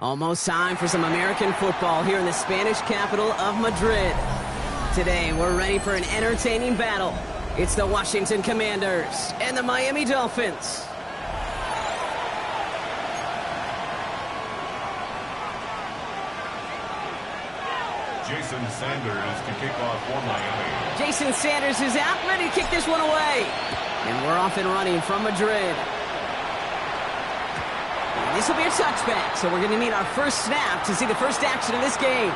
Almost time for some American football here in the Spanish capital of Madrid. Today, we're ready for an entertaining battle. It's the Washington Commanders and the Miami Dolphins. Jason Sanders to kick off for Miami. Jason Sanders is out, ready to kick this one away. And we're off and running from Madrid. And this will be a touchback, so we're going to need our first snap to see the first action of this game.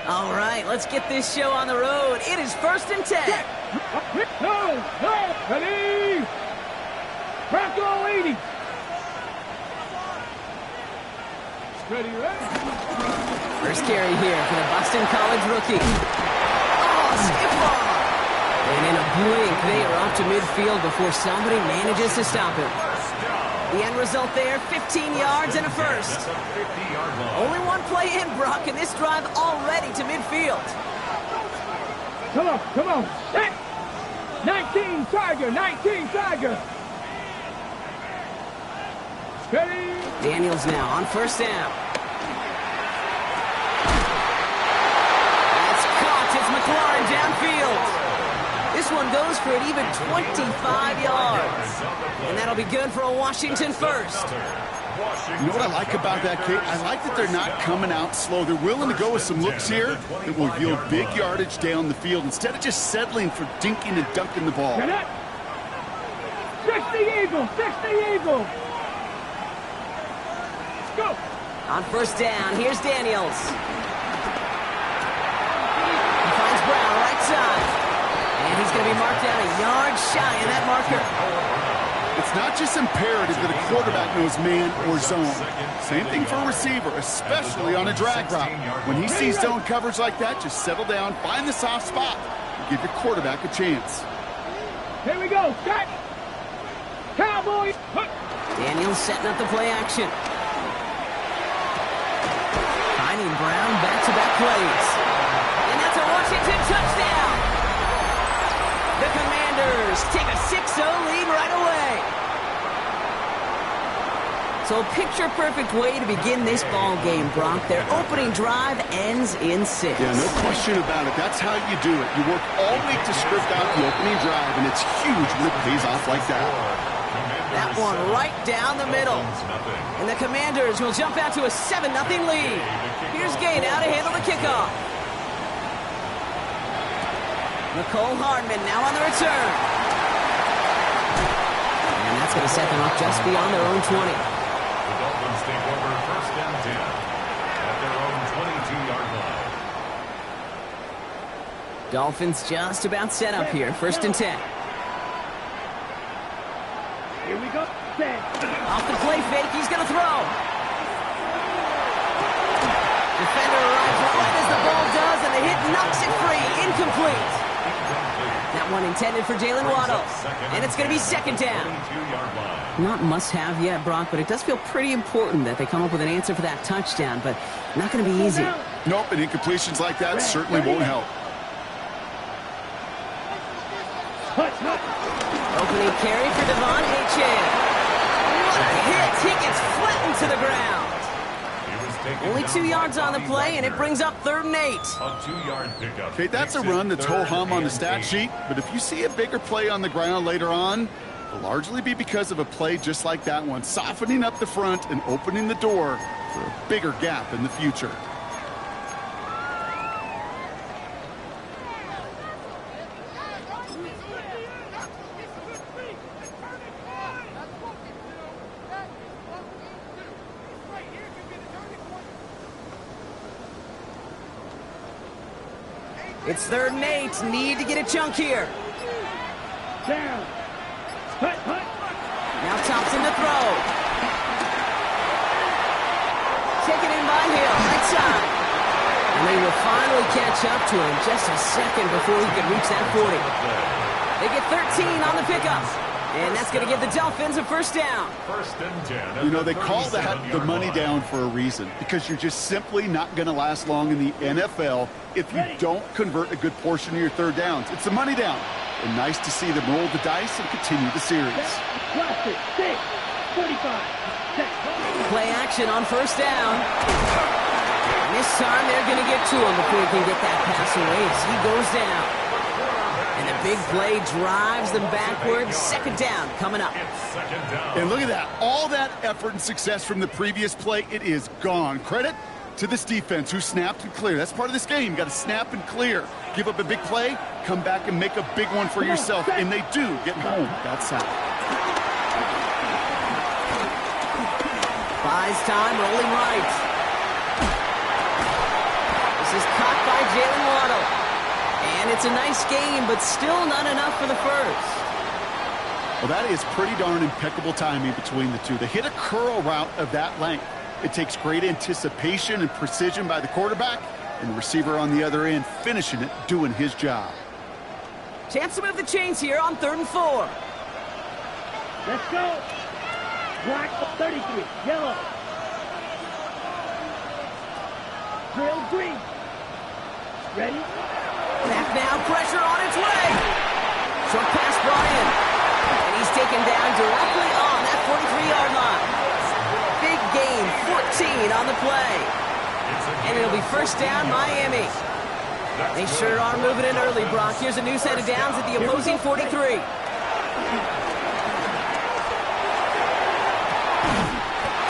All right, let's get this show on the road. It is 1st and 10. Ready? Bronco 80. Ready, ready. First carry here for the Boston College rookie. Oh, skip ball. And in a blink, they are off to midfield before somebody manages to stop him. The end result there, 15 yards and a first. That's a 50-yard line. Only one play in, Brock, and this drive already to midfield. Come on. 19 Tiger, 19 Tiger. Ready? Daniels now on first down. That's caught. It's McLaurin downfield. This one goes for an even 25 yards. And that'll be good for a Washington first. You know what I like about that kick? I like that they're not coming out slow. They're willing to go with some looks here that will yield big yardage down the field instead of just settling for dinking and dunking the ball. 60 Eagle, 60 Eagle. Let's go. On first down, here's Daniels. He finds Brown right side. And he's going to be marked down a yard shy of that marker. It's not just imperative that a quarterback knows man or zone. Same thing for a receiver, especially on a drag route. When he sees zone coverage like that, just settle down, find the soft spot, and give your quarterback a chance. Here we go. Cut. Cowboys. Daniels setting up the play action. Finding Brown back-to-back plays. And that's a Washington touchdown. The Commanders take a 6-0 lead right away. So a picture-perfect way to begin this ball game, Brock. Their opening drive ends in 6. Yeah, no question about it. That's how you do it. You work all week to script out the opening drive, and it's huge when it pays off like that. That one right down the middle. And the Commanders will jump out to a 7-0 lead. Here's Gay now to handle the kickoff. Nicole Hardman now on the return. And that's going to set them up just beyond their own 20. The Dolphins take over 1st and 10 at their own 22-yard line. Dolphins just about set up here. 1st and 10. Here we go. Off the play fake, he's going to throw. Defender arrives right as the ball does, and the hit knocks it free. Incomplete. That one intended for Jalen Waddle. And it's going to be 2nd down. Not must-have yet, Brock, but it does feel pretty important that they come up with an answer for that touchdown, but not going to be easy. Nope, and incompletions like that certainly won't help. Opening carry for Devon Achane. What a hit! He gets flattened to the ground. Only 2 yards on the play, and it brings up 3rd and 8. A 2-yard pickup. Okay, that's a run that's ho-hum on the stat sheet, but if you see a bigger play on the ground later on, it'll largely be because of a play just like that one, softening up the front and opening the door for a bigger gap in the future. It's 3rd and 8. Need to get a chunk here. Down. Now Thompson to throw. Taken in by Hill, right side. And they will finally catch up to him just a second before he could reach that 40. They get 13 on the pickup. And that's going to give the Dolphins a first down. First and 10. You know, they call that the money down for a reason, because you're just simply not going to last long in the NFL if you don't convert a good portion of your third downs. It's the money down. And nice to see them roll the dice and continue the series. Play action on first down. And this time they're going to get to him before he can get that pass away as he goes down. And the big play drives them backwards. Second down coming up. And look at that. All that effort and success from the previous play, it is gone. Credit to this defense who snapped and cleared. That's part of this game. You got to snap and clear. Give up a big play, come back and make a big one for yourself. And they do get home. That's how. Buys time, rolling right. This is caught by Jalen Waddle. And it's a nice game, but still not enough for the first. Well, that is pretty darn impeccable timing between the two. They hit a curl route of that length. It takes great anticipation and precision by the quarterback, and the receiver on the other end finishing it, doing his job. Chance to move the chains here on 3rd and 4. Let's go. Black 33, yellow. Drill green. Ready? Back now, pressure on its way. Short pass brought in. And he's taken down directly on that 43-yard line. Big gain, 14 on the play. And it'll be first down, Miami. They sure are moving in early, Brock. Here's a new set of downs at the opposing 43.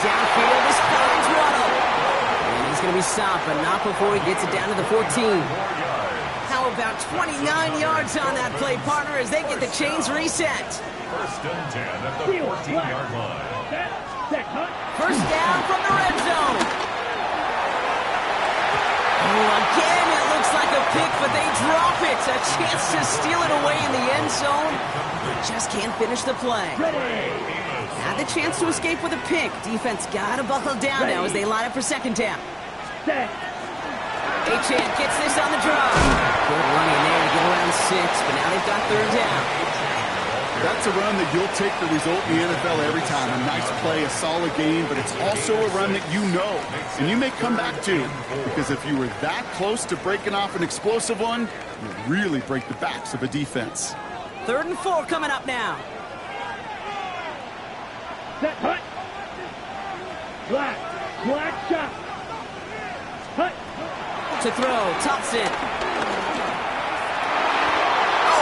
Downfield, this finds Waddle. And he's going to be stopped, but not before he gets it down to the 14. How about 29 yards on that play, partner, as they get the chains reset. First and 10 at the 14-yard line. First down from the red zone. Oh, again, it looks like a pick, but they drop it. A chance to steal it away in the end zone. Just can't finish the play. Had the chance to escape with a pick. Defense got to buckle down now as they line up for second down. Achane gets this on the draw. Good running there to get around 6, but now they've got third down. That's a run that you'll take the result in the NFL every time. A nice play, a solid game, but it's also a run that you know, and you may come back to, because if you were that close to breaking off an explosive one, you really break the backs of a defense. 3rd and 4 coming up now. Set, hut. Black shot. Hut. To throw, Thompson. Oh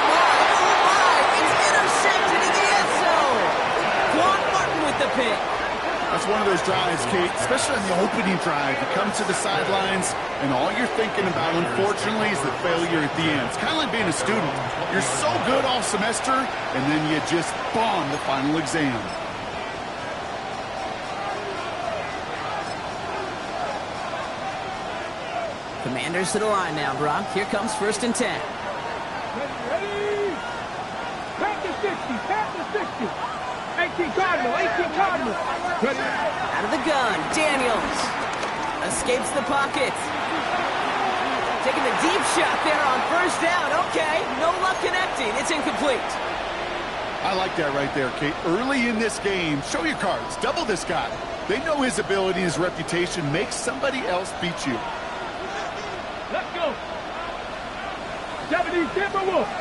my, it's intercepted in the end zone. Quan Martin with the pick. That's one of those drives, Kate, especially on the opening drive. You come to the sidelines, and all you're thinking about, unfortunately, is the failure at the end. It's kind of like being a student. You're so good all semester, and then you just bomb the final exam. Commanders to the line now, Brock. Here comes 1st and 10. Ready. Back to 60. 18 Cardinal. Ready. Out of the gun, Daniels. Escapes the pocket. Taking the deep shot there on first down. Okay, no luck connecting. It's incomplete. I like that right there, Kate. Early in this game, show your cards. Double this guy. They know his ability, his reputation. Make somebody else beat you. Let's go. 70 Timberwolves.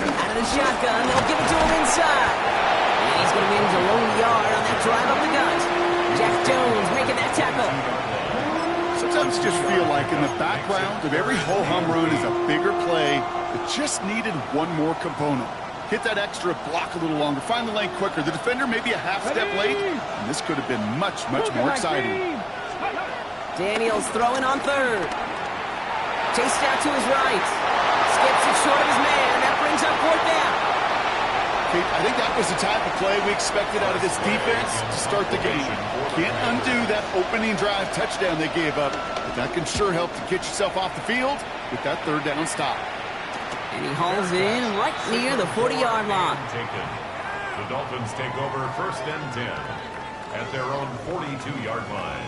Out of the shotgun, they'll give it to him inside. And he's going to win a lone yard on that drive up the gut. Jack Jones making that tackle. Sometimes just feel like in the background of every ho-hum run is a bigger play that just needed one more component. Hit that extra block a little longer. Find the lane quicker. The defender may be a half step late, and this could have been much, much more exciting. Daniels throwing on 3rd. Chased out to his right. Skips it short of his man, and that brings up 4th down. Kate, I think that was the type of play we expected out of this defense to start the game. Can't undo that opening drive touchdown they gave up, but that can sure help to get yourself off the field with that 3rd down stop. And he hauls in right near the 40-yard line. The Dolphins take over 1st and 10 at their own 42-yard line.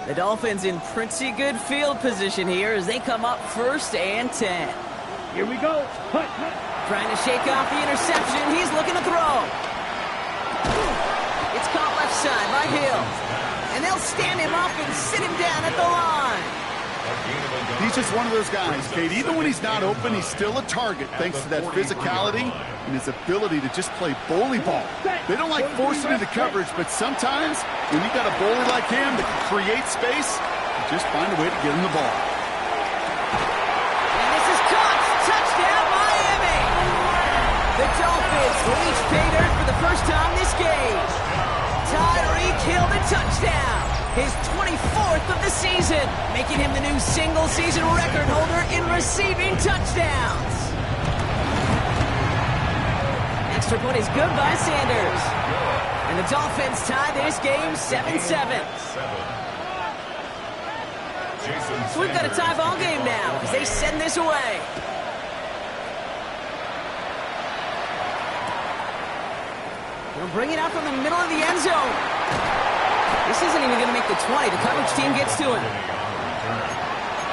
The Dolphins in pretty good field position here as they come up 1st and 10. Here we go. Hut. Trying to shake off the interception. He's looking to throw. It's caught left side by Hill. And they'll stand him up and sit him down at the line. He's just one of those guys, Kate. Even when he's not open, he's still a target thanks to that physicality and his ability to just play bully ball. They don't like forcing into coverage, but sometimes when you got a bully like him that can create space, you just find a way to get him the ball. And this is caught. Touchdown, Miami. The Dolphins reach pay dirt for the first time this game. Tyreek Hill the touchdown. His 24th of the season, making him the new single-season record holder in receiving touchdowns. Extra point is good by Sanders. And the Dolphins tie this game 7-7. So we've got a tie ball game now as they send this away. They'll bring it out from the middle of the end zone. This isn't even going to make the 20. The coverage team gets to him.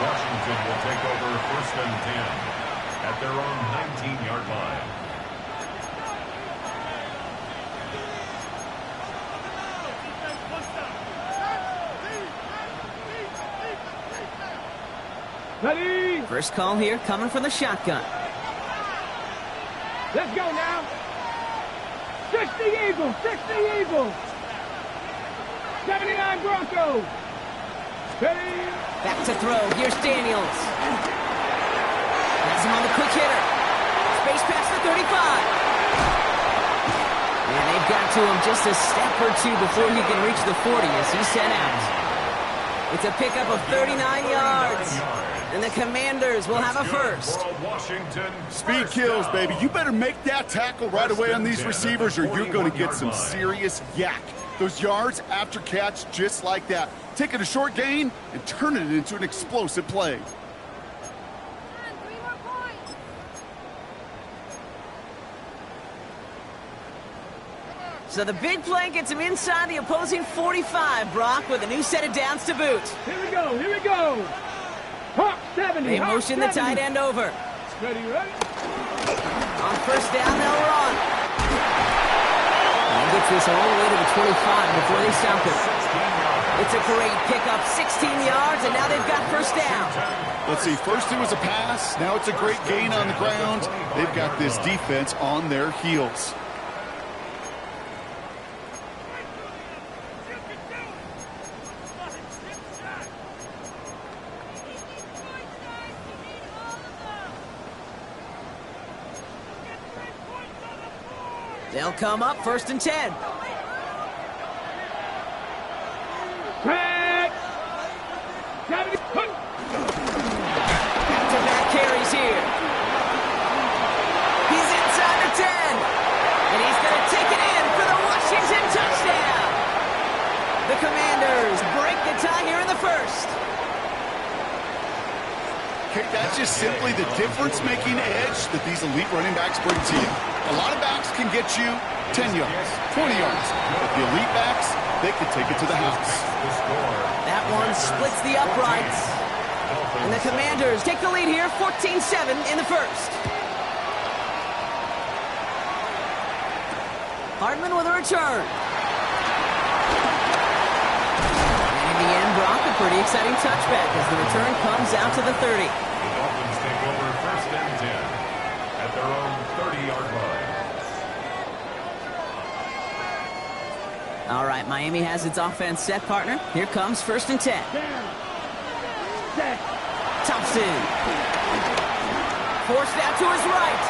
Washington will take over 1st and 10 at their own 19-yard line. Ready? First call here coming from the shotgun. Let's go now. 60 Eagles. 60 Eagles. 79 Broncos. Ready? Back to throw. Here's Daniels. Has him on the quick hitter. Space pass to 35. And they've got to him just a step or two before he can reach the 40 as he's sent out. It's a pickup of 39 yards. And the Commanders will have a first. Speed kills, baby. You better make that tackle right away on these receivers or you're going to get some serious yak. Those yards after catch just like that. Take it a short gain and turn it into an explosive play. So the big play gets him inside the opposing 45, Brock, with a new set of downs to boot. Here we go. Here we go. Hawk 70. They motion the tight end over. Ready. On first down, they'll run. Gets this all the way to the 25 before they stop it. It's a great pickup, 16 yards, and now they've got first down. Let's see, first it was a pass, now it's a great gain on the ground. They've got this defense on their heels. They'll come up 1st and 10. Track. Back-to-back carries here. He's inside the 10. And he's going to take it in for the Washington touchdown. The Commanders break the tie here in the first. Okay, that's just simply the difference-making edge that these elite running backs bring to you. A lot of backs can get you 10 yards, 20 yards. But the elite backs, they can take it to the house. That one splits the uprights. And the Commanders take the lead here, 14-7 in the first. Hardman with a return. And in the end, Brock, a pretty exciting touchback as the return comes out to the 30. The Dolphins take over 1st and 10 at their own 30-yard line. All right, Miami has its offense set, partner. Here comes 1st and 10. Set. Thompson. Forced out to his right.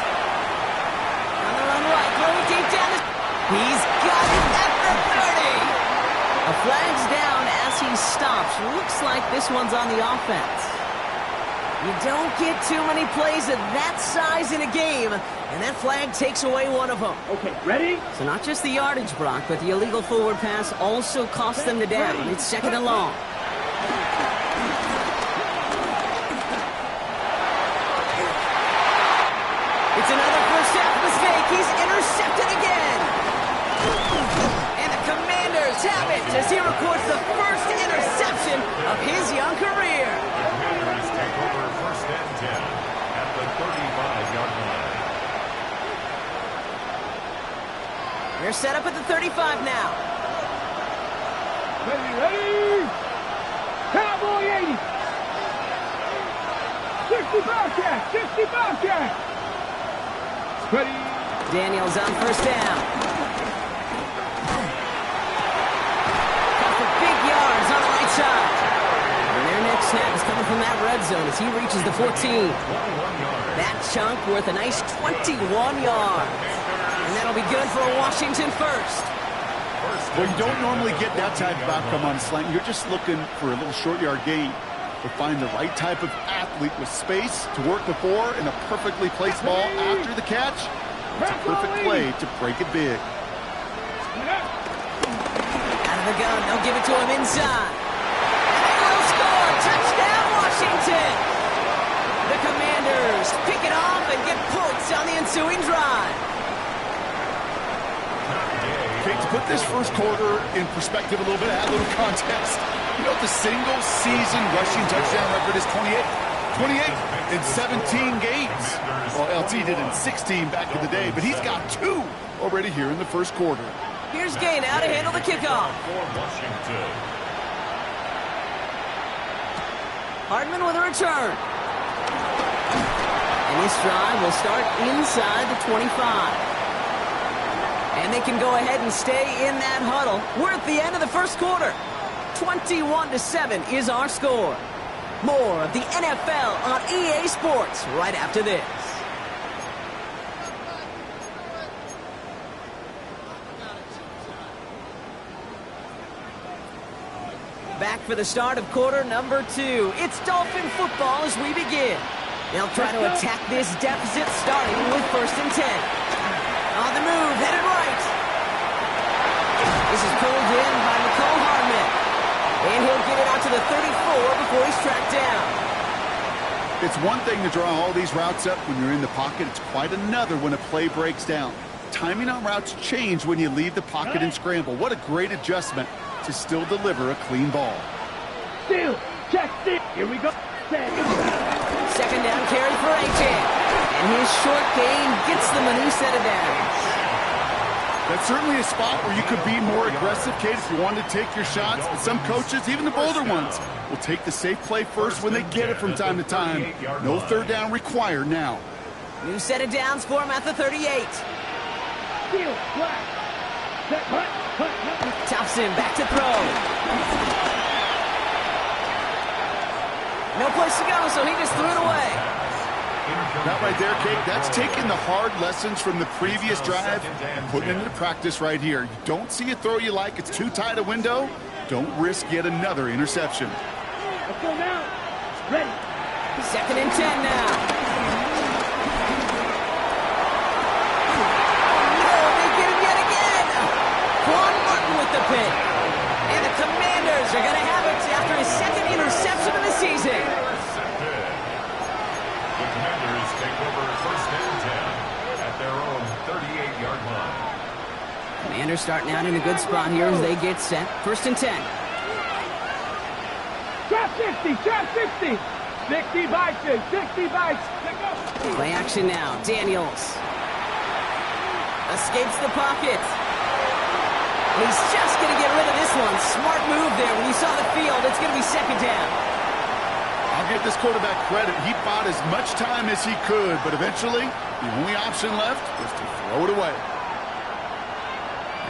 On the run right, throwing deep down. He's got it at the 30. A flag's down as he stops. Looks like this one's on the offense. You don't get too many plays of that size in a game, and that flag takes away one of them. Okay, ready? So not just the yardage, Brock, but the illegal forward pass also cost them the down. It's 2nd and long. It's another first half mistake. He's intercepted again. And the Commanders let's have it as he records the first interception of his young career. The Commanders take over first and 10 at the 35-yard line. They're set up at the 35 now. Ready? Cowboy 80. 60 Bobcat. 60 Bobcat. Ready. Daniels on first down. Got for big yards on the right side. And their next snap is coming from that red zone as he reaches the 14. That chunk worth a nice 21 yards. And that'll be good for a Washington first. Well, you don't normally get that type of outcome on a slant. You're just looking for a little short yard gain. But find the right type of athlete with space to work before and a perfectly placed ball after the catch. It's a perfect play to break it big. Out of the gun, they'll give it to him inside. And they will score! Touchdown, Washington! The Commanders pick it off and get points on the ensuing drive. Okay, to put this first quarter in perspective a little bit, add a little context. You know what the single-season rushing touchdown record is? 28 in 17 games. Well, LT did in 16 back in the day, but he's got 2 already here in the first quarter. Here's Gay now to handle the kickoff. For Washington. Hardman with a return. And this drive will start inside the 25. And they can go ahead and stay in that huddle. We're at the end of the first quarter. 21-7 is our score. More of the NFL on EA Sports right after this. Back for the start of quarter number 2. It's Dolphin football as we begin. They'll try to attack this deficit starting with first and 10. On the move, headed right. This is pulled in by Nicole Hardman. And he'll get it out to the 34 before he's tracked down. It's one thing to draw all these routes up when you're in the pocket. It's quite another when a play breaks down. Timing on routes change when you leave the pocket and scramble. What a great adjustment to still deliver a clean ball. Steal. Check steal. Here we go. Second down carry for AJ. And his short gain gets them a new set of downs. That's certainly a spot where you could be more aggressive, Kate, if you wanted to take your shots. But some coaches, even the bolder ones, will take the safe play first when they get it from time to time. No third down required now. New set of downs for him at the 38. Steal. Flat. Set. Hut. Thompson back to throw. No place to go, so he just threw it away. That right there, Kate, that's taking the hard lessons from the previous drive and putting it into practice right here. You don't see a throw you like, it's too tight a window. Don't risk yet another interception. Let's go now. Ready. Second and 10 now. Oh, they get him yet again. Quan Martin with the pick. And the Commanders are going to have it after his second interception of the season. The Commanders take over first and 10 at their own 38-yard line. Commanders starting out in a good spot here as they get set. First and 10. Trap 60. Trap 60. 60 bites. 60 bites. Play action now. Daniels escapes the pocket. He's just going to get rid of this one. Smart move there. When you saw the field, it's going to be second down. I'll give this quarterback credit. He bought as much time as he could, but eventually, the only option left was to throw it away.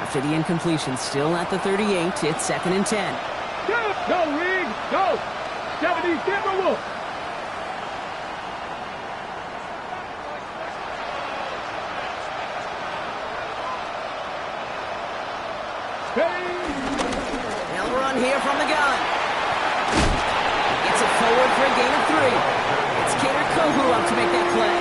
After the incompletion, still at the 38, it's second and 10. Go, Reed. Go. 70 Timberwolves. They'll run here from the gun. Gets it forward for a gain of 3. It's Kader Kohu up to make that play.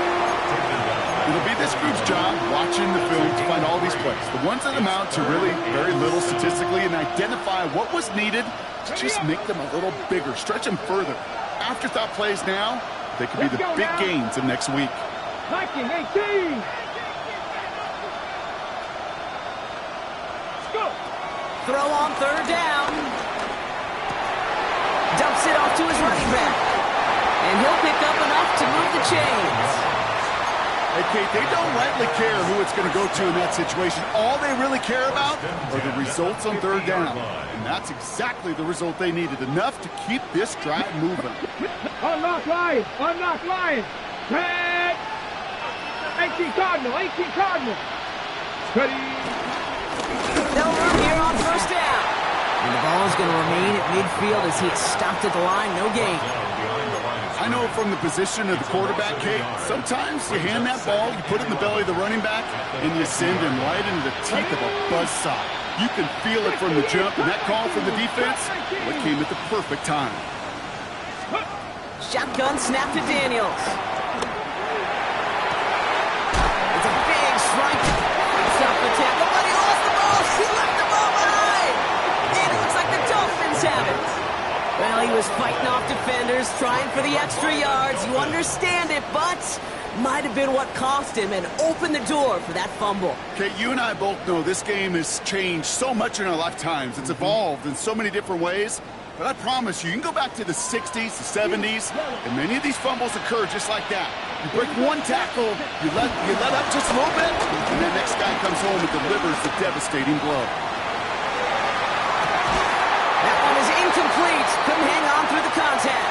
It'll be this group's job watching the film to find all these plays. The ones that amount to really very little statistically and identify what was needed to just make them a little bigger, stretch them further. Afterthought plays now, they could be the big gains of next week. Viking 18. Go. throw on third down. Dumps it off to his running back. And he'll pick up enough to move the chains. Hey, Kate, they don't rightly care who it's going to go to in that situation. All they really care about are the results on third down. And that's exactly the result they needed. Enough to keep this drive moving. Unlock Lions! Unlock Lions! Tag! 18 Cardinal! 18 Cardinal! Ready! They'll run here on first down. And the ball is going to remain at midfield as he is stopped at the line. No gain. I know from the position of the quarterback, Kate, sometimes you hand that ball, you put it in the belly of the running back, and you send him right into the teeth of a buzzsaw. You can feel it from the jump, and that call from the defense, well, it came at the perfect time. Shotgun snap to Daniels. It's a big strike. It's up the tackle, but he lost the ball. He left the ball behind. And it looks like the Dolphins have it. Well, he was fighting off defenders, trying for the extra yards. You understand it, but might have been what cost him and opened the door for that fumble. Okay, you and I both know this game has changed so much in our lifetimes. It's evolved in so many different ways. But I promise you, you can go back to the 60s, the 70s, and many of these fumbles occur just like that. You break one tackle, you let up just a little bit, and the next guy comes home and delivers the devastating blow. That one is incomplete. Couldn't hang on through the contact.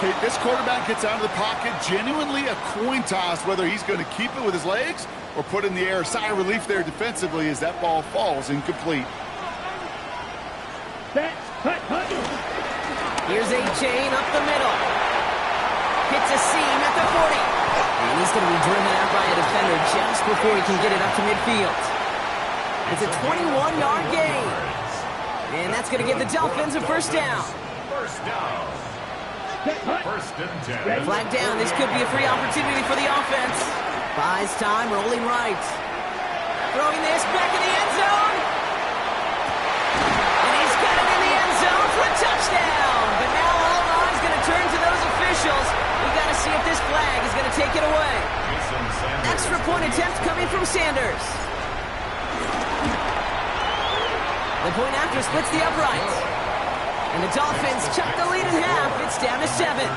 Okay, this quarterback gets out of the pocket, genuinely a coin toss whether he's going to keep it with his legs or put it in the air. Sigh of relief there defensively as that ball falls incomplete. Here's a chain up the middle. Hits a seam at the 40. And he's going to be driven out by a defender just before he can get it up to midfield. It's a 21-yard gain. And that's going to give the Dolphins a first down. First down. First and 10. Flag down. This could be a free opportunity for the offense. Buys time, rolling right. Throwing this back in the end zone. And he's got it in the end zone for a touchdown. But now all eyes going to turn to those officials. We've got to see if this flag is going to take it away. Extra point attempt coming from Sanders. The point after splits the upright. And the Dolphins chuck the lead in half. It's down to 7. 21.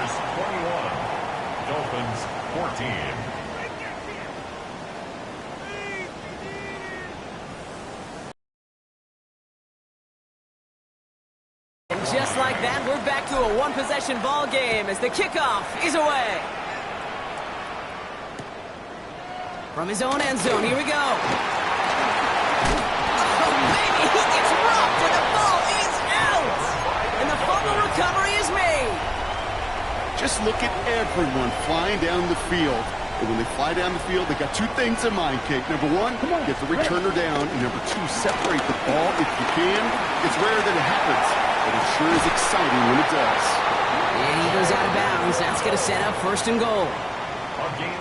Dolphins 14. And just like that, we're back to a one-possession ball game as the kickoff is away. From his own end zone, here we go. He gets rocked and the ball is out. And the fumble recovery is made. Just look at everyone flying down the field. And when they fly down the field, they got two things in mind, Kate. Number one, get the returner down. And number two, separate the ball if you can. It's rare that it happens, but it sure is exciting when it does. And he goes out of bounds. That's going to set up first and goal.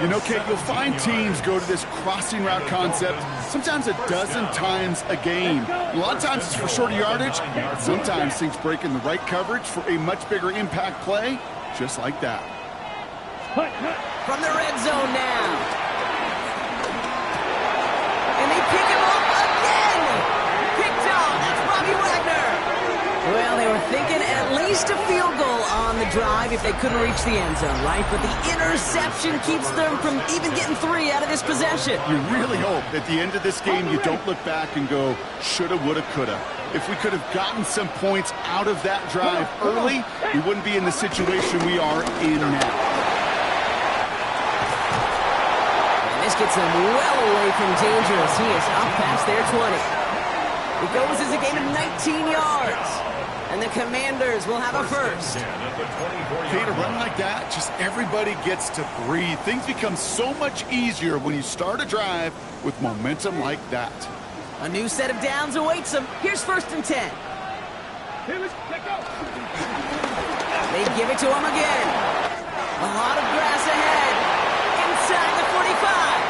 You know, Kate, you'll find teams go to this crossing route concept sometimes a dozen times a game. A lot of times it's for shorter yardage. Sometimes things break in the right coverage for a much bigger impact play, just like that. From the red zone now. And they pick him up again. Picked off. That's Bobby Wagner. Well, they were thinking at least a field goal on the drive if they couldn't reach the end zone, right? But the interception keeps them from even getting 3 out of this possession. You really hope at the end of this game you don't look back and go, shoulda, woulda, coulda. If we could have gotten some points out of that drive early, we wouldn't be in the situation we are in now. And this gets him well away from danger as he is up past their 20. It goes as a gain of 19 yards. And the Commanders will have a first. Okay, to run like that, just everybody gets to breathe. Things become so much easier when you start a drive with momentum like that. A new set of downs awaits them. Here's first and 10. Here we go. They give it to him again. A lot of grass ahead. Inside the 45.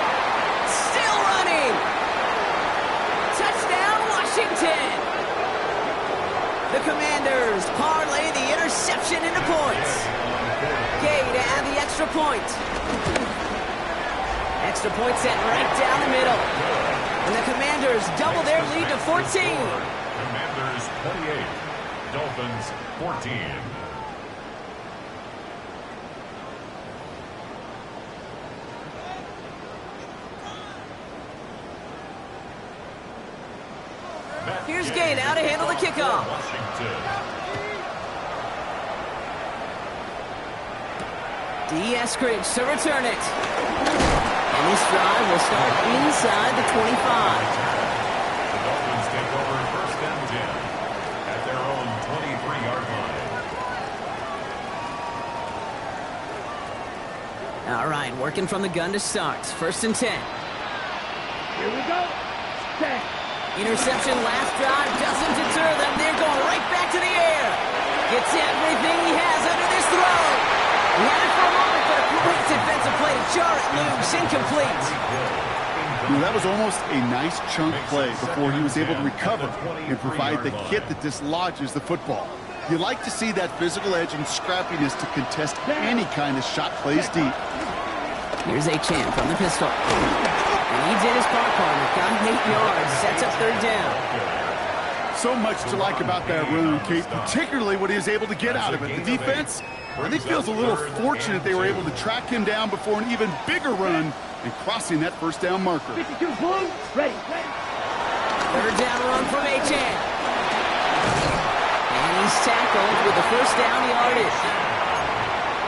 Still running. Touchdown, Washington. The Commanders parlay the interception into points. Gay to add the extra point. Extra point set right down the middle. And the Commanders double their lead to 14. Commanders 28, Dolphins 14. Here's Gay now to handle the kickoff. D. Eskridge to return it. And this drive will start inside the 25. The Dolphins take over first and 10 at their own 23-yard line. All right, working from the gun to start. First and 10. Here we go. Set. Interception last drive doesn't deter them. They're going right back to the air. Gets everything he has under this throw. He had it for a moment, but a quick defensive play to jar it loose. Incomplete. That was almost a nice chunk play before he was able to recover and provide the hit that dislodges the football. You like to see that physical edge and scrappiness to contest any kind of shot plays deep. Here's Achane from the pistol. And he did his part, partner. Got 8 yards. Sets up third down. So much to like about that run, Kate, particularly what he was able to get out of it. The defense, I think, feels a little fortunate they were able to track him down before an even bigger run and crossing that first down marker. 52 blue, ready. Third down run from Achane. And he's tackled with the first down yardage.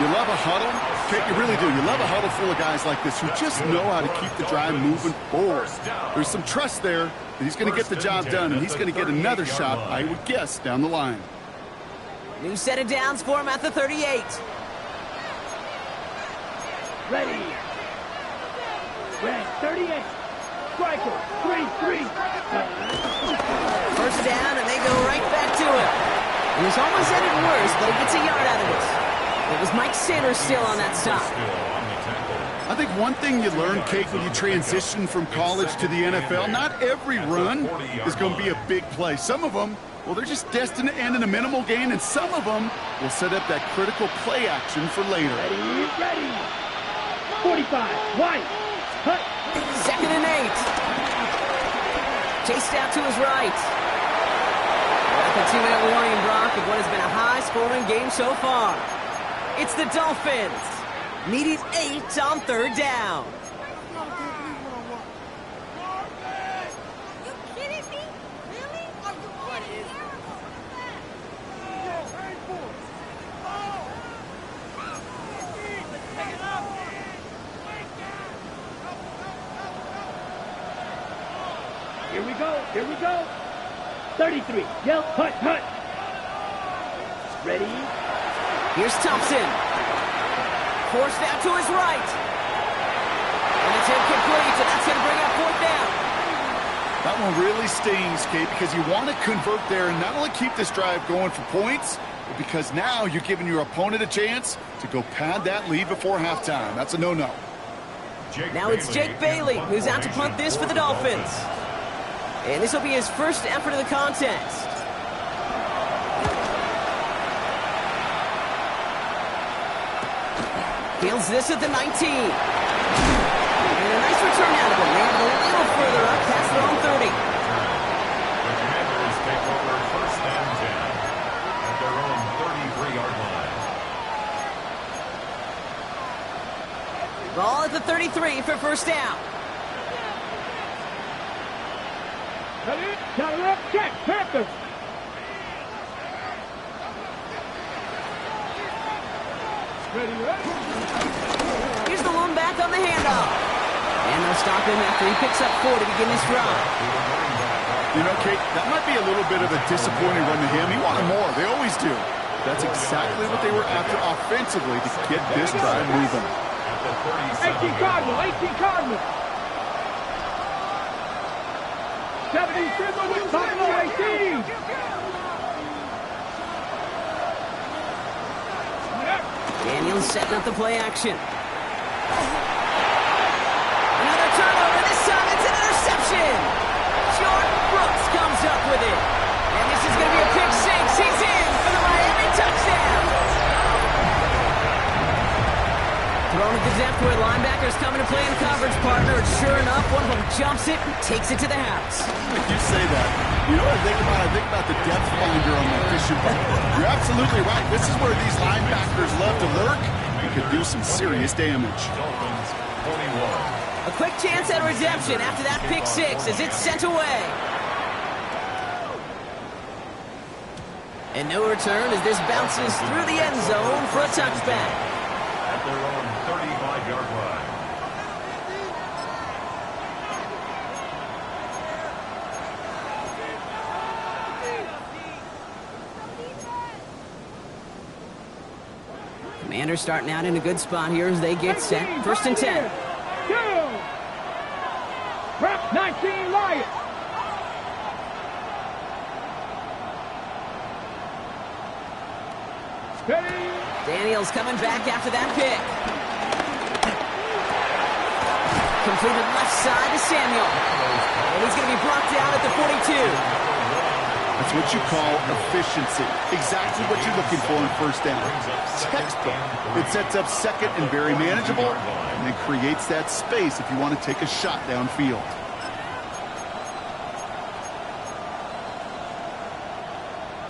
You love a huddle? Kate, you really do. You love a huddle full of guys like this who just know how to keep the drive moving forward. There's some trust there that he's going to get the job done, and he's going to get another shot, I would guess, down the line. New set of downs for him at the 38. Ready. Red, 38. Striker, 3-3. First down, and they go right back to it. It was almost headed worse, but he gets a yard out of it. It was Mike Sanders still on that stop. I think one thing you learn, Kate, when you transition from college to the NFL, not every run is going to be a big play. Some of them, well, they're just destined to end in a minimal gain, and some of them will set up that critical play action for later. Ready. 45, white, cut. Second and 8. Chased out to his right. At the 2-minute warning, Brock, of what has been a high-scoring game so far. It's the Dolphins, needing 8 on third down. You kidding me? Really? Are you kidding me? Here we go. 33, yell, hut. Ready. Here's Thompson. Forced out to his right. And it's incomplete, and that's going to bring up fourth down. That one really stings, Kate, because you want to convert there and not only keep this drive going for points, but because now you're giving your opponent a chance to go pad that lead before halftime. That's a no-no. Now it's Jake Bailey who's out to punt this for the Dolphins. And this will be his first effort of the contest. Fields this at the 19. And a nice return out of him. They have it a little further up past their own 30. The Commanders take over first and 10 at their own 33-yard line. Ball at the 33 for first down. Shot it up, check, Panther. Ready. Here's the lone back on the handoff. And they'll stop him after he picks up 4 to begin this drive. You know, Kate, that might be a little bit of a disappointing run to him. He wanted more. They always do. That's exactly what they were after offensively to get this drive moving. 18 Cardinal. 77 with Buffalo 18. Daniels setting up the play action. Another turnover. This time it's an interception. Jordan Brooks comes up with it. And this is going to be a pick six. He's in for the Miami touchdown. Thrown at the depth where linebackers coming to play in coverage, partner. Sure enough, one of them jumps it, takes it to the house. You say that. You know what I think about? I think about the depth finder on my fishing boat. You're absolutely right. This is where these linebackers love to lurk and could do some serious damage. Dolphins 41. A quick chance at redemption after that pick six as it's sent away. And no return as this bounces through the end zone for a touchback. At their own 35-yard line. Commanders starting out in a good spot here as they get set. 1st and 10. Prep 19 Lions. Daniels coming back after that pick. Completed left side to Samuel. And he's going to be brought down at the 42. That's what you call efficiency. Exactly what you're looking for in first down. Textbook. It sets up second and very manageable, and it creates that space if you want to take a shot downfield.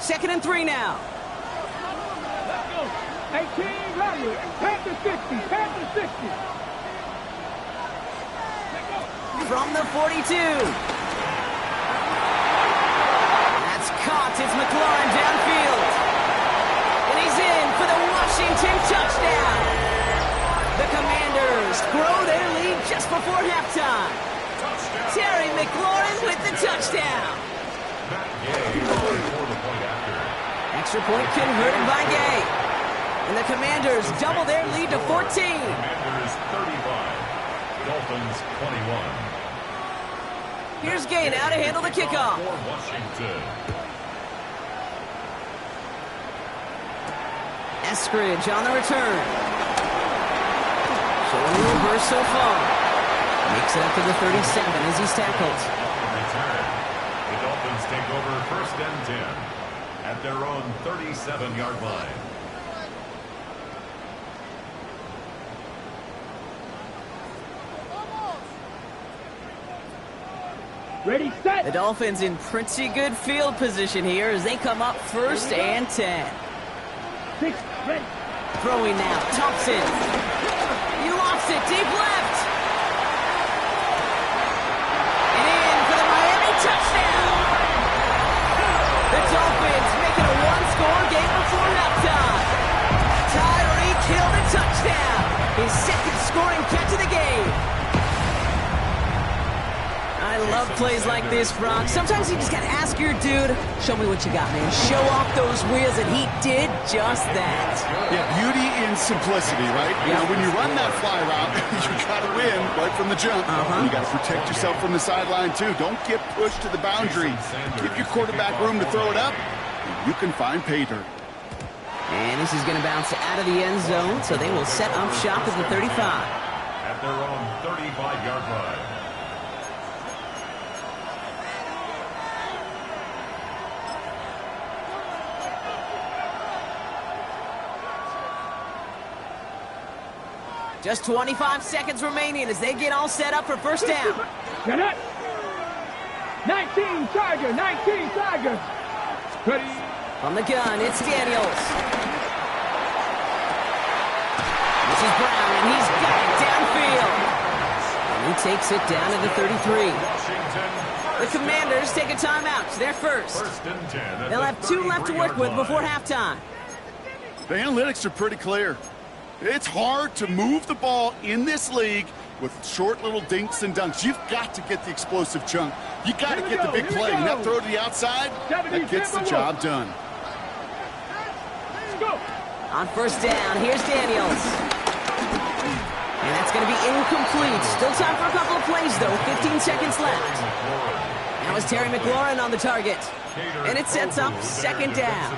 Second and 3 now. 18 Lions. Panther 60. Panther 60. From the 42. Caught, it's McLaurin downfield. And he's in for the Washington touchdown. The Commanders grow their lead just before halftime. Terry McLaurin with the touchdown. Extra point converted by Gay. And the Commanders double their lead to 14. Commanders 35. Dolphins 21. Here's Gay now to handle the kickoff. For Washington. Eskridge on the return. Showing the reverse so far. Makes it up to the 37 as he's tackled. Return. The Dolphins take over 1st and 10 at their own 37-yard line. Ready, set. The Dolphins in pretty good field position here as they come up 1st and 10. 6, ready. Throwing now, Thompson. He lofts it deep left. And in for the Miami touchdown. The Dolphins making a one-score game before halftime. Tyreek Hill the touchdown. His second scoring catch of the game. I love plays like this, Brock. Sometimes you just gotta ask your dude, show me what you got, man. Show off those wheels, and he did just that. Yeah, beauty in simplicity, right? You know, when you run that fly route, you gotta win right from the jump. And you gotta protect yourself from the sideline, too. Don't get pushed to the boundary. Give your quarterback room to throw it up, and you can find pay dirt. And this is gonna bounce out of the end zone, so they will set up shop at the 35. At their own 35-yard line. Just 25 seconds remaining as they get all set up for first down. Get it. 19 Tiger. 19 Tiger. Ready. From the gun, it's Daniels. This is Brown, and he's got it downfield. And he takes it down to the 33. The Commanders take a timeout. It's their first. 1st and 10. They'll have 2 left to work with before halftime. The analytics are pretty clear. It's hard to move the ball in this league with short little dinks and dunks. You've got to get the explosive chunk. You got to get the big play. And that throw to the outside, that gets the job done. On first down, here's Daniels. And that's going to be incomplete. Still time for a couple of plays, though. 15 seconds left. Now is Terry McLaurin on the target. And it sets up 2nd down.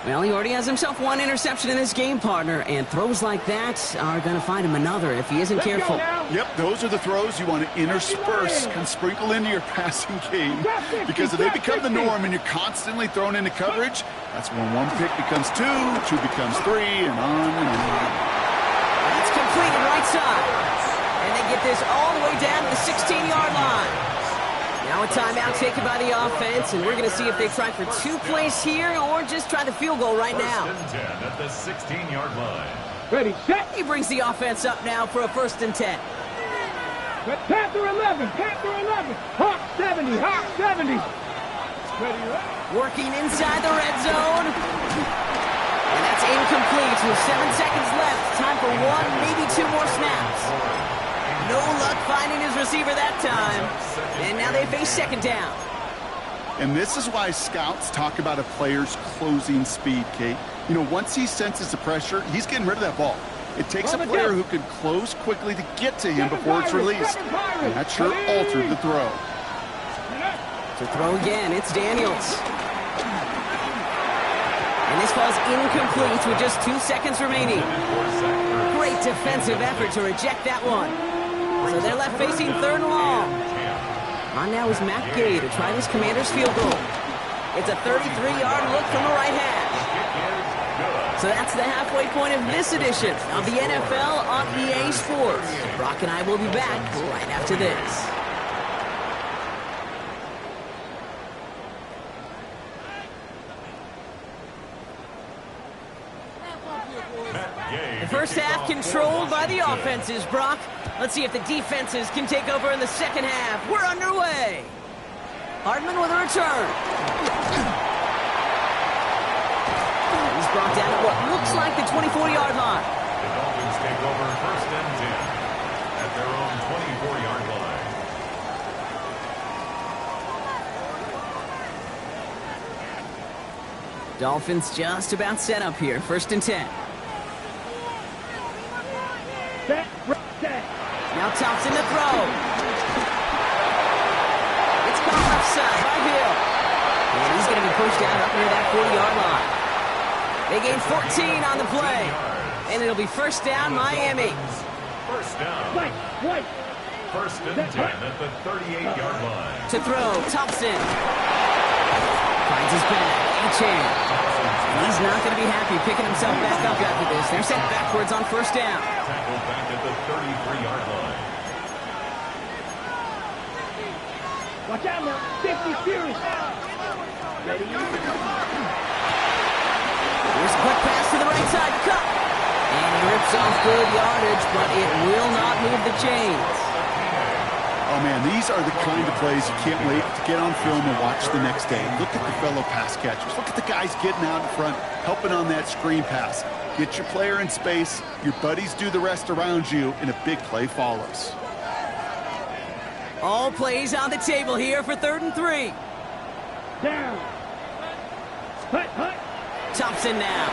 Well, he already has himself 1 interception in this game, partner, and throws like that are going to find him another if he isn't careful. Yep, those are the throws you want to intersperse and sprinkle into your passing game, because if they become the norm and you're constantly thrown into coverage, that's when 1 pick becomes 2, 2 becomes 3, and on and on. That's completed right side. And they get this all the way down to the 16-yard line. Now a timeout taken by the offense, and we're going to see if they try for 2 plays here or just try the field goal right now. First and 10 at the 16-yard line. Ready, set. He brings the offense up now for a 1st and 10. Panther 11, Panther 11. Hawk 70, Hawk 70. Ready, right. Working inside the red zone. And that's incomplete with 7 seconds left. Time for 1, maybe 2 more snaps. No luck finding his receiver that time. And now they face 2nd down. And this is why scouts talk about a player's closing speed, Kate. You know, once he senses the pressure, he's getting rid of that ball. It takes a player who can close quickly to get to him before it's released. And that sure altered the throw. To throw again, it's Daniels. And this falls incomplete with just 2 seconds remaining. Great defensive effort to reject that one. So they're left facing 3rd and long. On now is Matt Gay to try this Commander's field goal. It's a 33-yard look from the right hash. So that's the halfway point of this edition of the NFL on EA Sports. Brock and I will be back right after this. The first half controlled by the offenses, Brock. Let's see if the defenses can take over in the 2nd half. We're underway. Hardman with a return. He's brought down at what looks like the 24-yard line. The Dolphins take over 1st and 10 at their own 24-yard line. Dolphins just about set up here. 1st and 10. Set, set. Now Thompson to throw. It's caught left side by Hill. And he's going to be pushed out up near that 40-yard line. They gain 14 on the play. And it'll be 1st down, Miami. 1st down. Wait. 1st and 10 at the 38-yard line. To throw, Thompson. Finds his back, A-Chan. He's not going to be happy picking himself back up after this. They're sent backwards on 1st down. Tackled back at the 33-yard line. Watch out now. 50 series. Ready? Here's a quick pass to the right side. Cut. And he rips off good yardage, but it will not move the chains. Oh, man, these are the kind of plays you can't wait to get on film and watch the next day. Look at the fellow pass catchers. Look at the guys getting out in front, helping on that screen pass. Get your player in space, your buddies do the rest around you, and a big play follows. All plays on the table here for 3rd and 3. Down. Hut. Thompson now.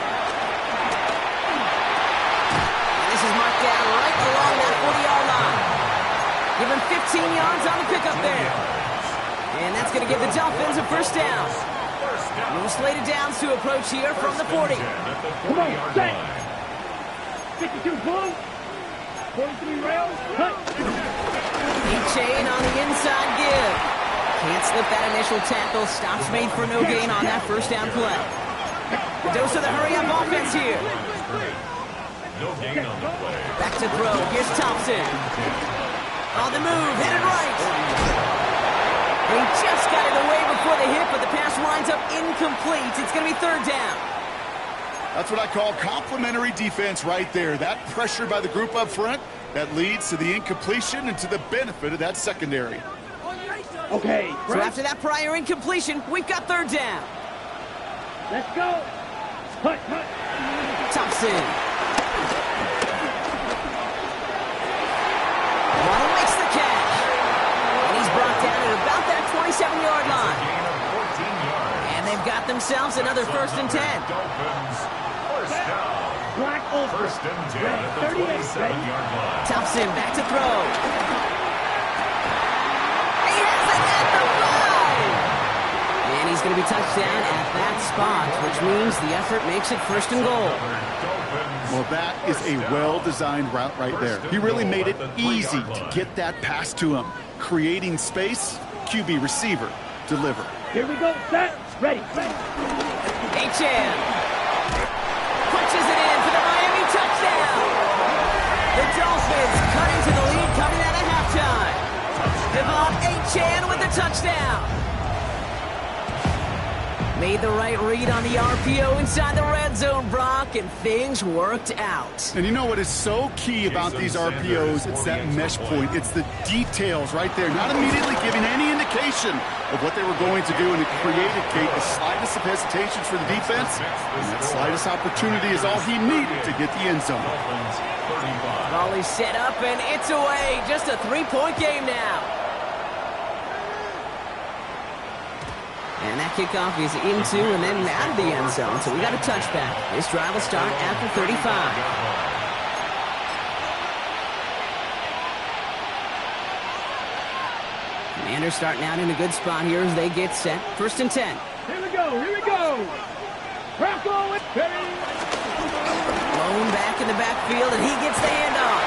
And this is marked down right along that 40-yard line. Give him 15 yards on the pickup there. And that's going to give the Dolphins a 1st down. No slated downs to approach here from the 40. Come on, set. 52 pull. 43 rails. Hut. A-Chain on the inside give. Can't slip that initial tackle. Stops made for no gain on that 1st down play. The dose of the hurry-up offense here. No gain on the play. Back to throw. Here's Thompson. On the move, headed right. He just got it away before the hit, but the pass winds up incomplete. It's going to be 3rd down. That's what I call complimentary defense right there. That pressure by the group up front, that leads to the incompletion and to the benefit of that secondary. Okay. So after that prior incompletion, we've got 3rd down. Let's go. Hut. Thompson. Waddle makes the catch. And he's brought down at about that 27-yard line. Gain of 14 yards. And they've got themselves another 1st and 10. Dolphins, 1st down. Black over. 1st and 10 at the 27-yard line. Thompson back to throw. He has it at the 5. And he's going to be touched down at that spot, which means the effort makes it 1st and goal. Well, that is a well-designed route right there. He really made it easy to get that pass to him. Creating space, QB receiver, deliver. Here we go, set, ready. H.M. punches it in for the Miami touchdown. The Dolphins cut into the lead coming the touchdown. Made the right read on the RPO inside the red zone, Brock, and things worked out. And you know what is so key about these RPOs? It's that mesh point. It's the details right there, not immediately giving any indication of what they were going to do, and it created, Kate, the slightest of hesitations for the defense, and that slightest opportunity is all he needed to get the end zone. Ball is set up, and it's away. Just a 3-point game now. And that kickoff is into and then out of the end zone, so we got a touchback. This drive will start after 35. Commanders starting out in a good spot here as they get set. 1st and 10. Here we go, here we go. Bronco with Perry. Blown back in the backfield, and he gets the handoff.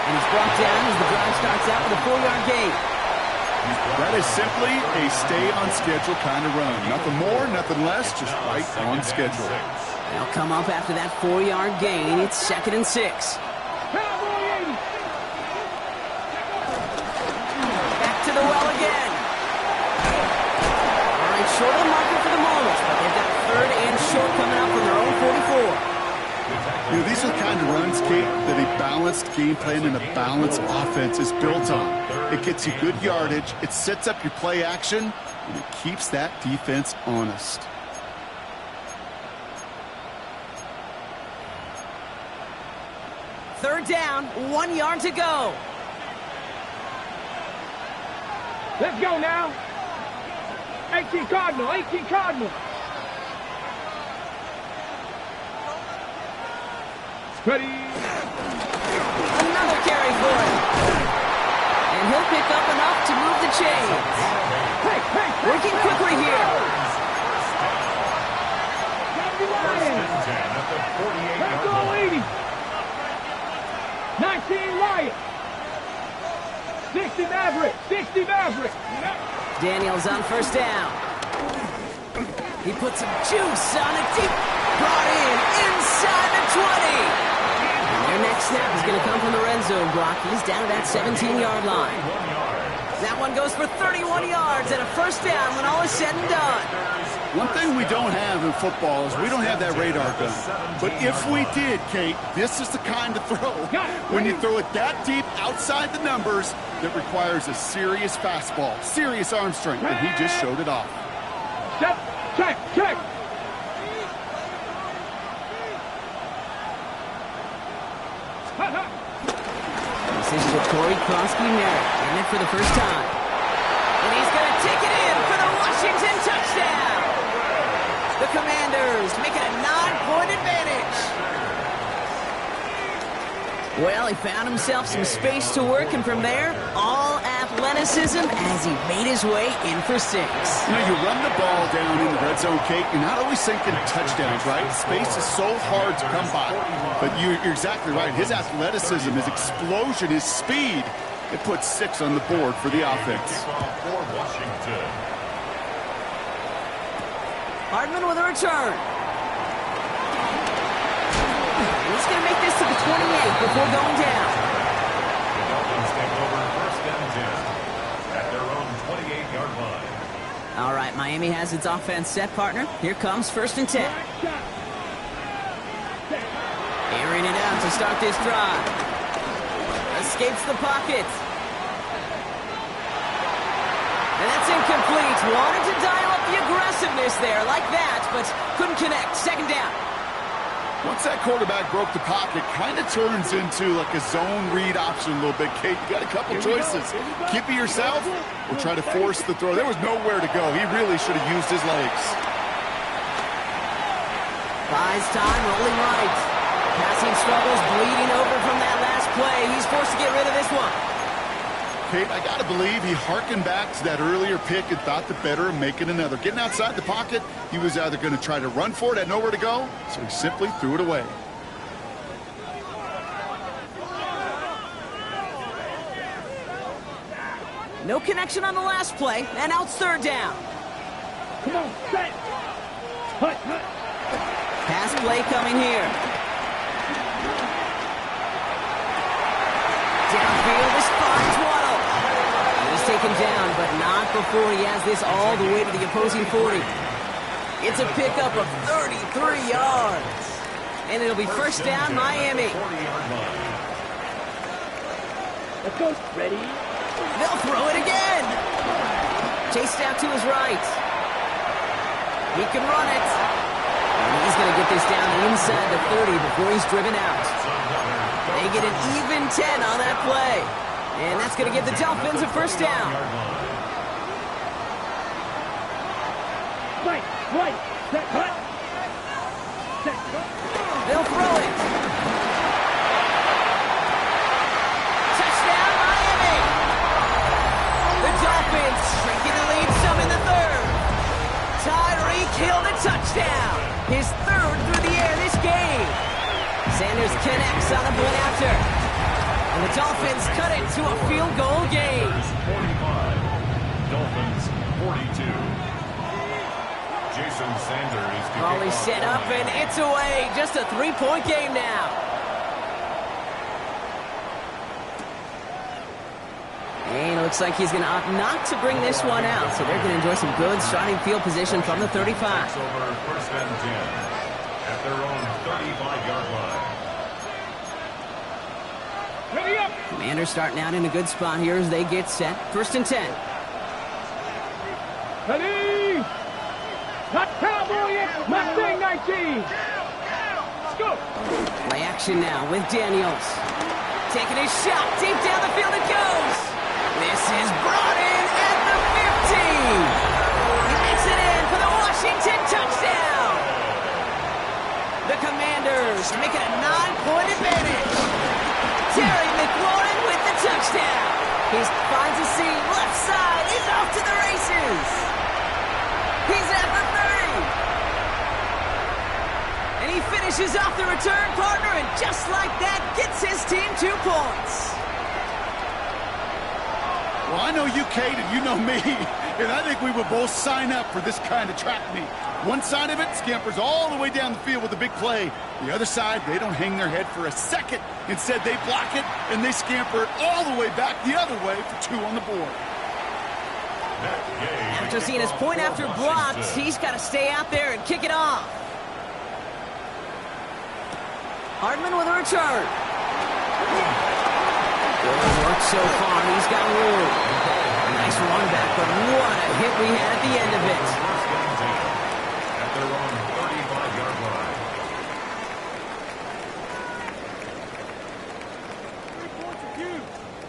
And he's brought down as the drive starts out with a 4-yard gain. That is simply a stay-on-schedule kind of run. Nothing more, nothing less, just right on schedule. They'll come up after that 4-yard gain. It's 2nd and 6. Back to the well again. All right, short of the marker for the moment, but they've got 3rd and short coming up from their own 44. You know, these are the kind of runs, Kate, that a balanced game plan and a balanced offense is built on. It gets you good yardage, it sets up your play action, and it keeps that defense honest. Third down, 1 yard to go. Let's go now. 18 Cardinal, 18 Cardinal. Ready. Another carry for him. And he'll pick up enough to move the chains. Working quickly here. Let's go, 80. 19 Lions. 60 Maverick. 60 Maverick. Daniels on 1st down. He put some juice on it deep. Brought in inside the 20. Their next snap is going to come from the red zone, Brock. He's down to that 17-yard line. That one goes for 31 yards and a 1st down when all is said and done. One thing we don't have in football is we don't have that radar gun. But if we did, Kate, this is the kind of throw. When you throw it that deep outside the numbers, that requires a serious fastball, serious arm strength, and he just showed it off. Check, check, check. This is with Corey Krosky-Merritt, in it for the first time. And he's going to take it in for the Washington touchdown. The Commanders make it a 9-point advantage. Well, he found himself some space to work, and from there, all athleticism as he made his way in for 6. You know, you run the ball down in the red zone, Kate, you're not always thinking touchdowns, right? Space is so hard to come by. But you're exactly right. His athleticism, his explosion, his speed, it puts 6 on the board for the offense. Hardman with a return. He's going to make this to the 28 before going down. The Dolphins take over 1st and 10 at their own 28-yard line. All right, Miami has its offense set, partner. Here comes 1st and 10. Airing it out to start this drive. Escapes the pocket. And that's incomplete. Wanted to dial up the aggressiveness there like that, but couldn't connect. 2nd down. Once that quarterback broke the pocket, kind of turns into like a zone read option a little bit, Kate. You got a couple choices. Keep it yourself or try to force the throw. There was nowhere to go. He really should have used his legs. Buys time, rolling right. Passing struggles, bleeding over from that last play. He's forced to get rid of this one. Kate, I got to believe he hearkened back to that earlier pick and thought the better of making another. Getting outside the pocket, he was either going to try to run for it, had nowhere to go, so he simply threw it away. No connection on the last play, and now it's 3rd down. Come on, set. Hut, hut. Pass play coming here. Downfield, this finds Waddle. He's taken down, but before he has this all the way to the opposing 40. It's a pickup of 33 yards. And it'll be first down, Miami. Let's go. Ready? They'll throw it again. Chased out to his right. He can run it. And he's going to get this down inside the 30 before he's driven out. They get an even 10 on that play. And that's going to give the Dolphins a first down. Right. Set, cut. Set, cut. They'll throw it. Touchdown, Miami. The Dolphins shrinking the lead some in the third. Tyreek Hill the touchdown. His third through the air this game. Sanders connects on the point after. And the Dolphins cut it to a field goal game. 45. Dolphins 42. Jason Sanders. Ball is set up and it's away. Just a 3-point game now. And it looks like he's going to opt not to bring this one out. So they're going to enjoy some good starting field position from the 35. Over first and 10 at their own 35-yard line. Ready up. Commanders starting out in a good spot here as they get set. First and 10. Ready. Hot Cowboy, Mustang 19. Let's go. Play action now with Daniels. Taking his shot. Deep down the field it goes. This is brought in at the 15. He makes it in for the Washington touchdown. The Commanders make it a 9-point advantage. Terry McLaurin with the touchdown. He finds a seam left side. He's off to the races. He's at the 30. And he finishes off the return partner, and just like that, gets his team 2 points. Well, I know you, Kate, and you know me, and I think we would both sign up for this kind of track meet. One side of it scampers all the way down the field with a big play. The other side, they don't hang their head for a second. Instead, they block it, and they scamper it all the way back the other way for 2 on the board. After seeing his point after blocks, he's got to stay out there and kick it off. Hardman with a return. Good work so far. He's got room. Nice run back, but what a hit we had at the end of it. At their own 35-yard line.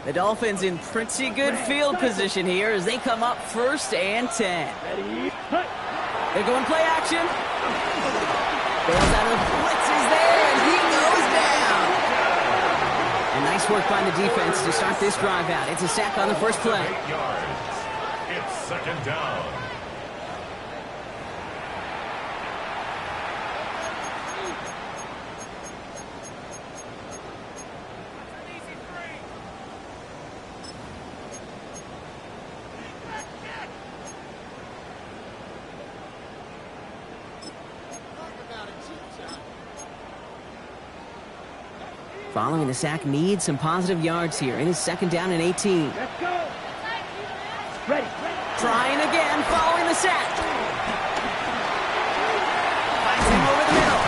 The Dolphins in pretty good field position here as they come up first and 10. Ready. Hut. They're going play action. Bails out of the blitzes there, and he goes down. And nice work by the defense to start this drive out. It's a sack on the first play. 8 yards. It's second down. Following the sack, needs some positive yards here. It is second down and 18. Let's go. Ready. Trying again, following the sack. Finds him over the middle.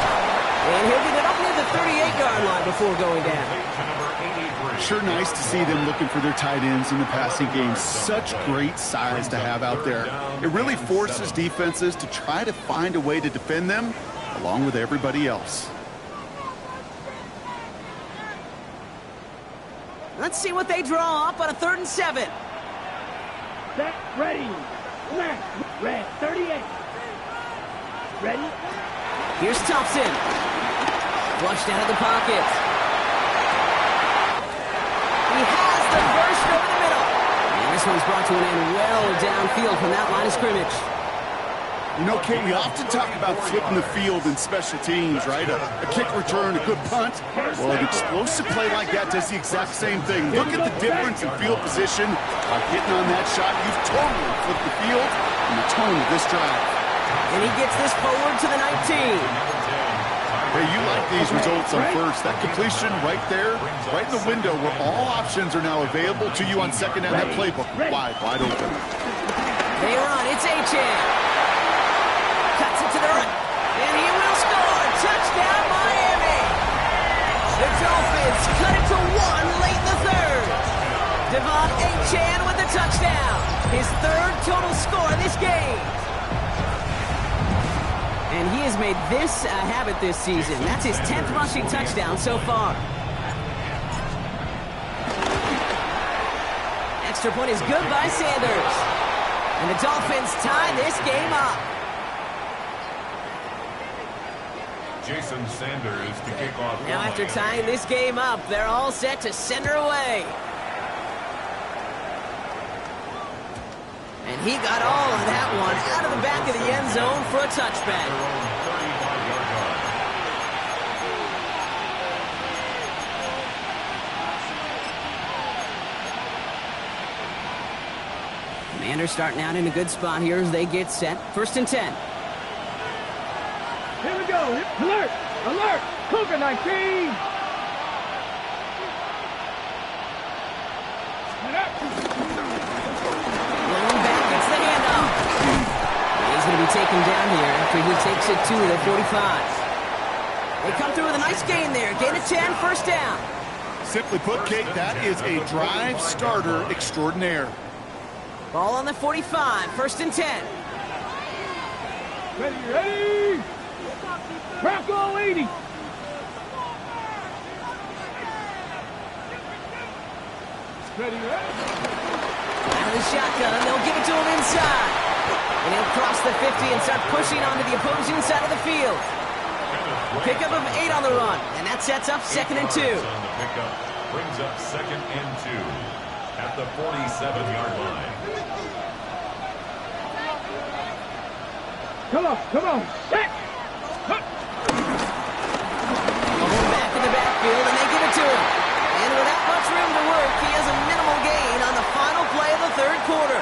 And he'll get it up near the 38-yard line before going down. Sure nice to see them looking for their tight ends in the passing game. Such great size to have out there. It really forces defenses to try to find a way to defend them along with everybody else. Let's see what they draw up on a 3rd and 7. Set. Ready. Left. Red. 38. Ready. Here's Thompson. Flushed out of the pocket. He has the burst over the middle. And this one's brought to an end well downfield from that line of scrimmage. You know, Kate, we often talk about flipping the field in special teams, right? A kick return, a good punt. Well, an explosive play like that does the exact same thing. Look at the difference in field position. By getting on that shot, you've totally flipped the field and the tone of this drive. And he gets this forward to the 19. Hey, you like these results on first. That completion right there, right in the window where all options are now available to you on second down. That playbook wide open. They run. It's Achan. Cuts it to the right. And he will score. Touchdown, Miami. The Dolphins cut it to 1 late in the third. Devon Achan with the touchdown. His third total score in this game. And he has made this a habit this season. That's his 10th rushing touchdown so far. Extra point is good by Sanders. And the Dolphins tie this game up. Jason Sanders to kick off. Now after tying this game up, they're all set to send her away. And he got all of that one out of the back of the end zone for a touchback. Commanders starting out in a good spot here as they get set. 1st and 10. Here we go. Alert! Alert! Cougar 19! Rolling back, gets the handoff. He's going to be taken down here after he takes it to the 45. They come through with a nice gain there. Gain of 10, 1st down. Simply put, Kate, that is a drive starter extraordinaire. Ball on the 45, 1st and 10. Ready, ready! Bronco 80! Ready, ready! Out of the shotgun, they'll give it to him inside. And he'll cross the 50 and start pushing onto the opposing side of the field. Pickup of 8 on the run, and that sets up 2nd and 2. Brings up 2nd and 2 at the 47-yard line. Come on, set! Back in the backfield, and they give it to him. And without much room to work, he has a minimal gain on the final play of the 3rd quarter.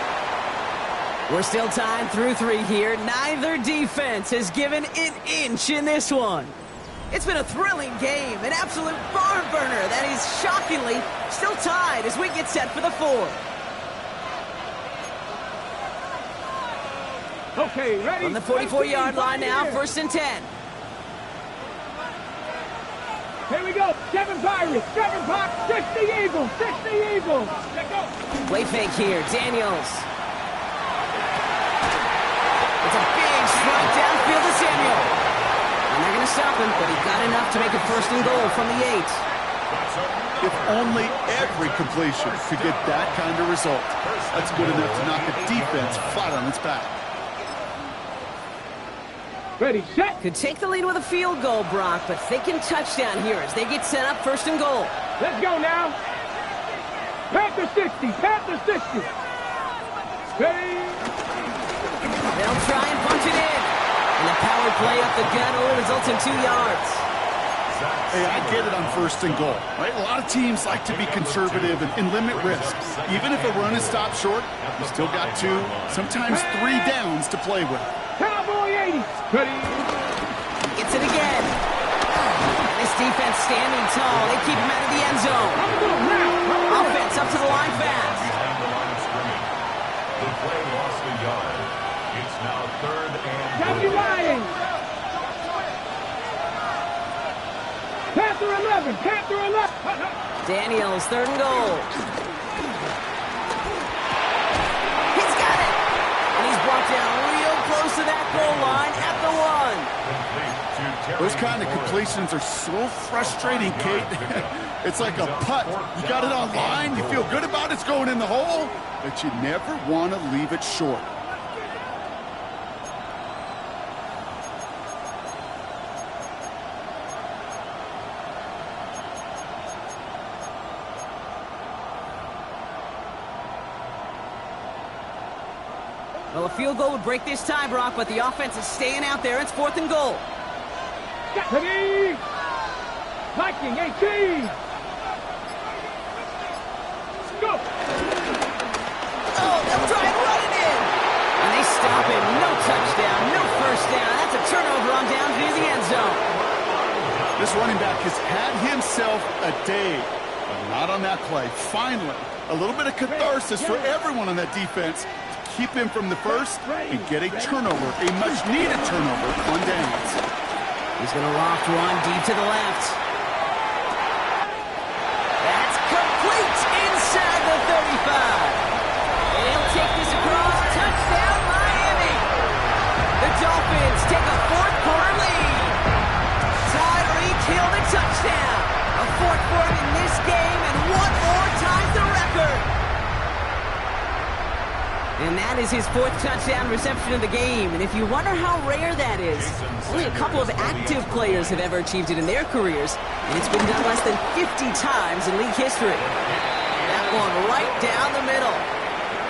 We're still tied through 3 here. Neither defense has given an inch in this one. It's been a thrilling game, an absolute barn burner that is shockingly still tied as we get set for the 4th. Okay, ready? On the 44-yard line now, 1st and 10. Here we go. 7 Pirates, 7 Pirates, 60 Eagles, 60 Eagles. Let's go. Play fake here, Daniels. It's a big strike downfield to Samuel. And they're going to stop him, but he got enough to make it 1st and goal from the 8. If only every completion could get that kind of result. That's good enough to knock a defense flat on its back. Ready, set. Could take the lead with a field goal, Brock, but thinking touchdown here as they get set up 1st and goal. Let's go now. Panther 60, Panther 60. Ready. They'll try and punch it in. And the power play up the gut only results in 2 yards. Hey, I get it on 1st and goal, right? A lot of teams like to be conservative and limit risk. Even if a run is stopped short, you still got 2, sometimes 3 downs to play with. Cowboy 80. Ready. Gets it again. This defense standing tall. They keep him out of the end zone. Offense up to the line fast. The play lost a yard. It's now 3rd and W. Ryan. Panther 11, Panther 11. Daniels, 3rd and goal. He's got it. And he's brought down real close to that goal line at the 1. Those kind of completions are so frustrating, Kate. It's like a putt. You got it on line, you feel good about it's going in the hole, but you never want to leave it short. Well, a field goal would break this tie, Brock, but the offense is staying out there. It's 4th and goal. Ready. Viking 18. Go. Oh, they'll try and run it in. And they stop him. No touchdown, no 1st down. That's a turnover on down near the end zone. This running back has had himself a day, but not on that play. Finally, a little bit of catharsis for everyone on that defense to keep him from the first and get a turnover, a much-needed turnover on downs. He's going to loft one deep to the left. That's complete inside the 35. And he'll take this across. Touchdown, Miami. The Dolphins take a fourth-quarter lead. Tyreek Hill the touchdown. A fourth for him in this game, and one more ties the record. And that is his fourth touchdown reception of the game. And if you wonder how rare that is, only a couple of active players have ever achieved it in their careers, and it's been done less than 50 times in league history. That one right down the middle.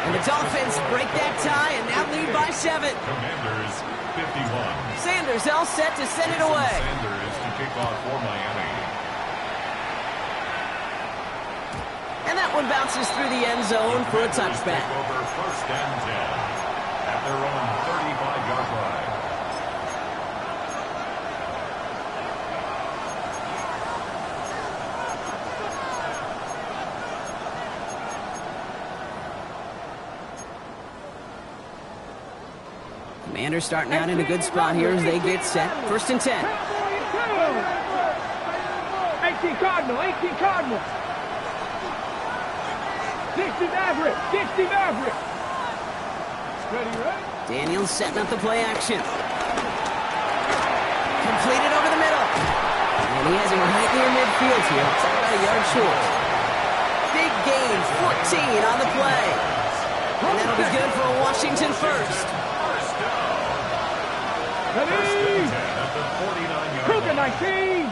And the Dolphins break that tie and now lead by 7. Commanders 51. Sanders all set to send it away. Sanders to kick off for Miami. And that one bounces through the end zone for a touchback. Take over first and 10 at their own 35-yard line. Commanders starting out in a good spot here as they get set. First and 10. 18 Cardinal, 18 Cardinal. 60 Maverick, 60 Maverick. Ready, ready? Daniels setting up the play action. Completed over the middle. And he has him right near midfield here. It's about a yard short. Big gain, 14 on the play. And that'll be good for a Washington first. Ready? At the 49-yard Cougar line. 19.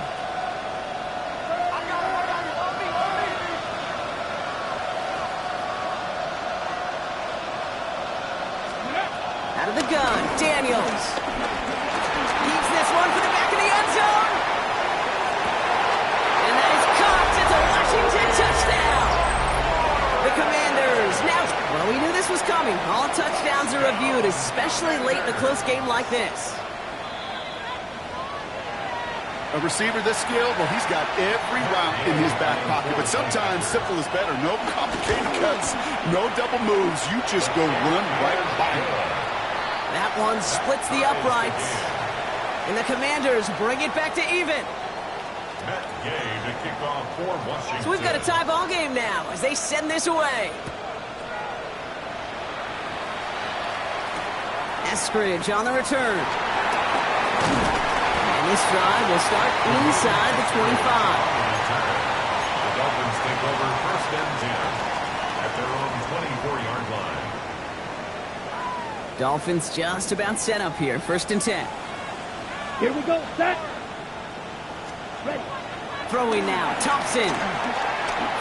Out of the gun, Daniels. Keeps this one for the back of the end zone. And that is caught. It's a Washington touchdown. The Commanders now... Well, we knew this was coming. All touchdowns are reviewed, especially late in a close game like this. A receiver this skilled, well, he's got every route in his back pocket. But sometimes simple is better. No complicated cuts, no double moves. You just go run right by him. That one splits the uprights. And the Commanders bring it back to even. Matt Gay to kick off for Washington. So we've got a tie ball game now as they send this away. Eskridge on the return. And this drive will start inside the 25. The Dolphins take over first and 10 at their own 24-yard line. Dolphins just about set up here. First and 10. Here we go, set. Ready. Throwing now, Thompson.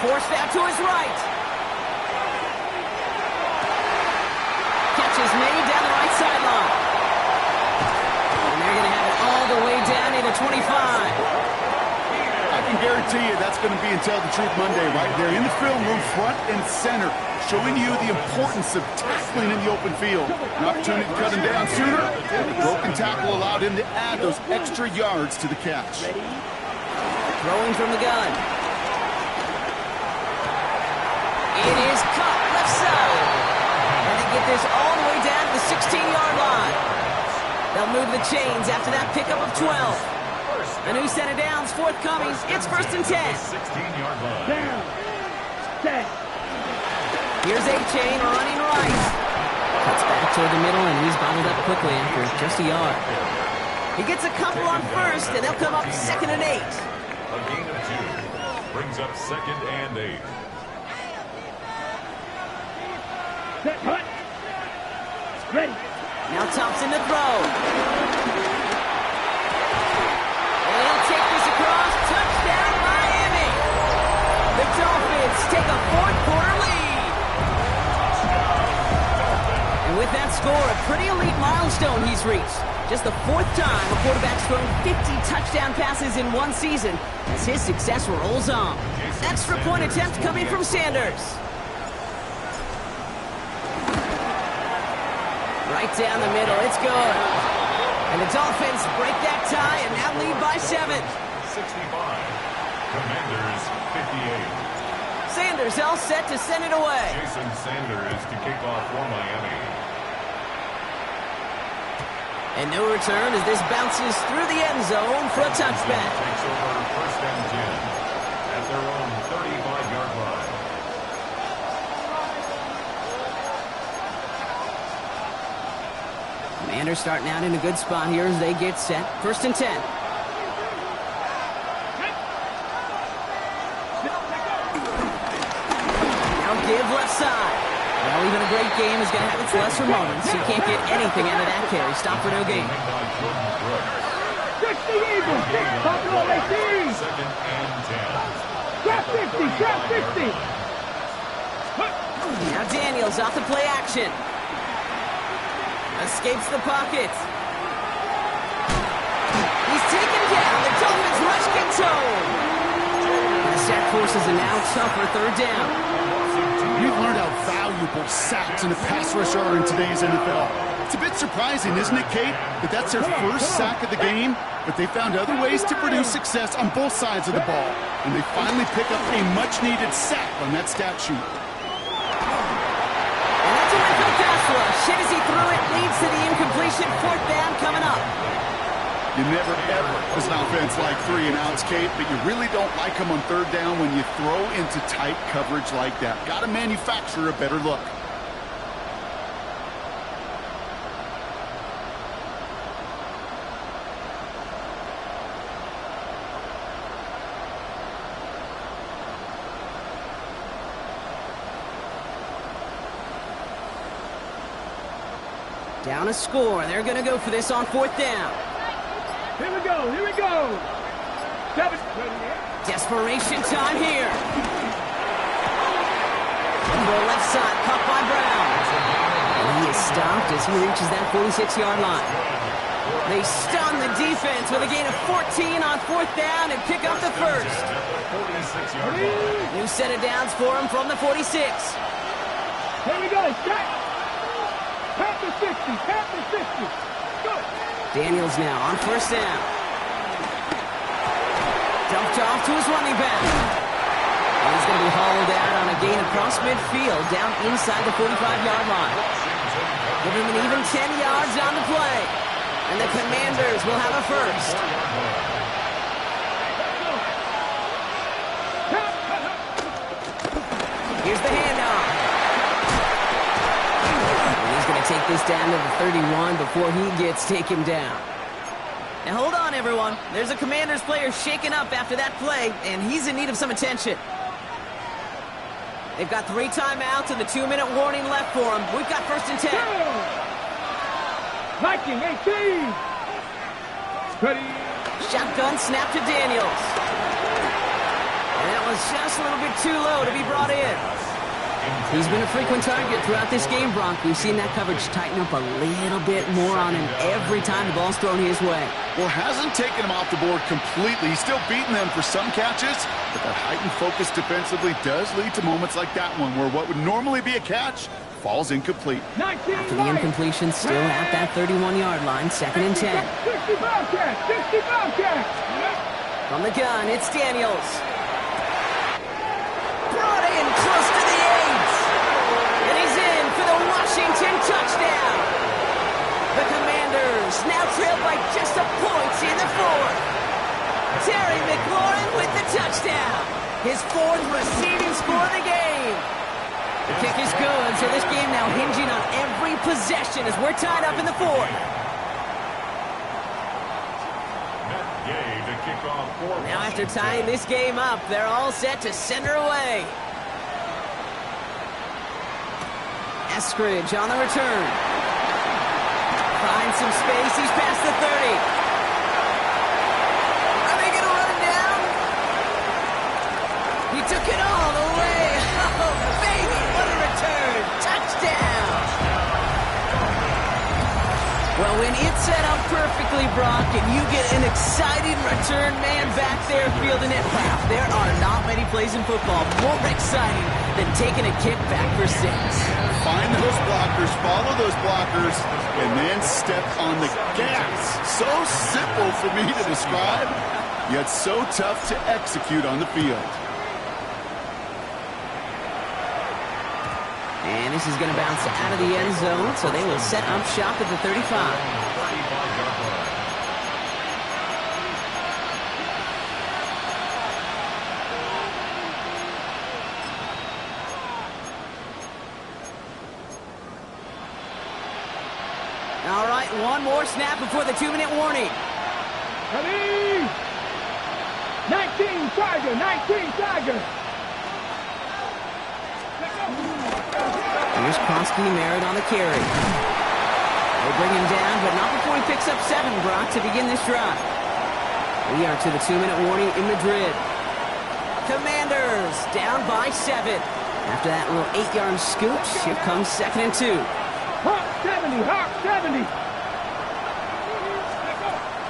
Forced out to his right. Catch is made down the right sideline. And they're going to have it all the way down to the 25. I can guarantee you that's going to be until the Truth Monday right there in the film room, front and center, showing you the importance of tackling in the open field. An opportunity to cut him down sooner, and a broken tackle allowed him to add those extra yards to the catch. Throwing from the gun. It is caught left side. And they get this all the way down to the 16-yard line. They'll move the chains after that pickup of 12. A new set of downs forthcoming. It's first and 10. 16-yard line. Down. Set. Here's A-Chain running right. Cuts back toward the middle, and he's bottled up quickly after just a yard. He gets a couple on first, and they'll come up second and 8. A gain of 2 brings up second and 8. Set. Cut. Ready. Now Thompson to throw. And he'll take this across. Touchdown, Miami. The Dolphins take a fourth-quarter lead. And with that score, a pretty elite milestone he's reached. Just the fourth time a quarterback's thrown 50 touchdown passes in one season as his success rolls on. Extra point attempt coming from Sanders. Right down the middle, it's good. And the Dolphins break that tie and now lead by 7. 65. Commanders 58. Sanders all set to send it away. Jason Sanders to kick off for Miami. And no return as this bounces through the end zone for a touchback. Takes over first and 10 at their own 35-yard line. Commanders starting out in a good spot here as they get set. First and 10. Now give left side. Well, even a great game is going to have its lesser moments. You can't get anything out of that carry. Stop for no gain. 60 Eagles. Top roll, they see. Second and 10. Trap 50. Trap 50. Now Daniels off the play action. Escapes the pocket. He's taken down. The Dolphins rush control. The sack forces a now tougher third down. We've learned how valuable sacks in a pass rush are in today's NFL. It's a bit surprising, isn't it, Kate, that that's their first sack of the game, but they found other ways to produce success on both sides of the ball, and they finally pick up a much-needed sack on that stat sheet. And that's a win for the pass rush. Hit as he threw it, leads to the incompletion. Fourth down coming up. You never, ever, as an offense, like 3 and outs, Kate, but you really don't like them on third down when you throw into tight coverage like that. Got to manufacture a better look. Down a score. They're going to go for this on fourth down. Here we go. Here we go. 7. Desperation time here. The left side, caught by Brown. And he is stopped as he reaches that 46-yard line. They stun the defense with a gain of 14 on fourth down and pick up the first. 46-yard line. New set of downs for him from the 46. Here we go. Set. Tap the 60. Tap the 60. Go. Daniels now on first down. Dumped off to his running back. And he's going to be hauled out on a gain across midfield down inside the 45-yard line. Give him an even 10 yards on the play. And the Commanders will have a first. Here's the handoff. Going to take this down to the 31 before he gets taken down. Now hold on, everyone. There's a Commanders player shaken up after that play, and he's in need of some attention. They've got 3 timeouts and the 2-minute warning left for him. We've got first and 10. Viking 18. Ready. Shotgun snap to Daniels. And that was just a little bit too low to be brought in. He's been a frequent target throughout this game, Bronk. We've seen that coverage tighten up a little bit more on him every time the ball's thrown his way. Well, hasn't taken him off the board completely. He's still beating them for some catches, but that heightened focus defensively does lead to moments like that one where what would normally be a catch falls incomplete. After the incompletion, still at that 31-yard line, second and 10. 65 catch. 65 catch. From the gun, it's Daniels. Brought in close to the 8. And he's in for the Washington touchdown. The Commanders now trail by just a point in the 4th. Terry McLaurin with the touchdown. His 4th receiving score of the game. The kick is good, so this game now hinging on every possession as we're tied up in the 4th. Now after tying this game up, they're all set to send her away. Eskridge on the return. Finds some space. He's past the 30. Are they going to run him down? He took it all the way. Oh, baby, what a return. Touchdown. Well, when it's set up perfectly, Brock, and you get an exciting return man back there fielding it, wow, there are not many plays in football more exciting than taking a kick back for 6. Find those blockers, follow those blockers, and then step on the gas. So simple for me to describe, yet so tough to execute on the field. And this is going to bounce out of the end zone, so they will set up shop at the 35. get one more snap before the 2-minute warning. Ready? 19 Tiger, 19 Tiger. Here's Kronsky Merritt on the carry. They bring him down, but not before he picks up 7, Brock, to begin this drive. We are to the 2-minute warning in Madrid. Commanders down by 7. After that little 8-yard scoop, here comes 2nd and 2. Hawk 70, Hawk 70.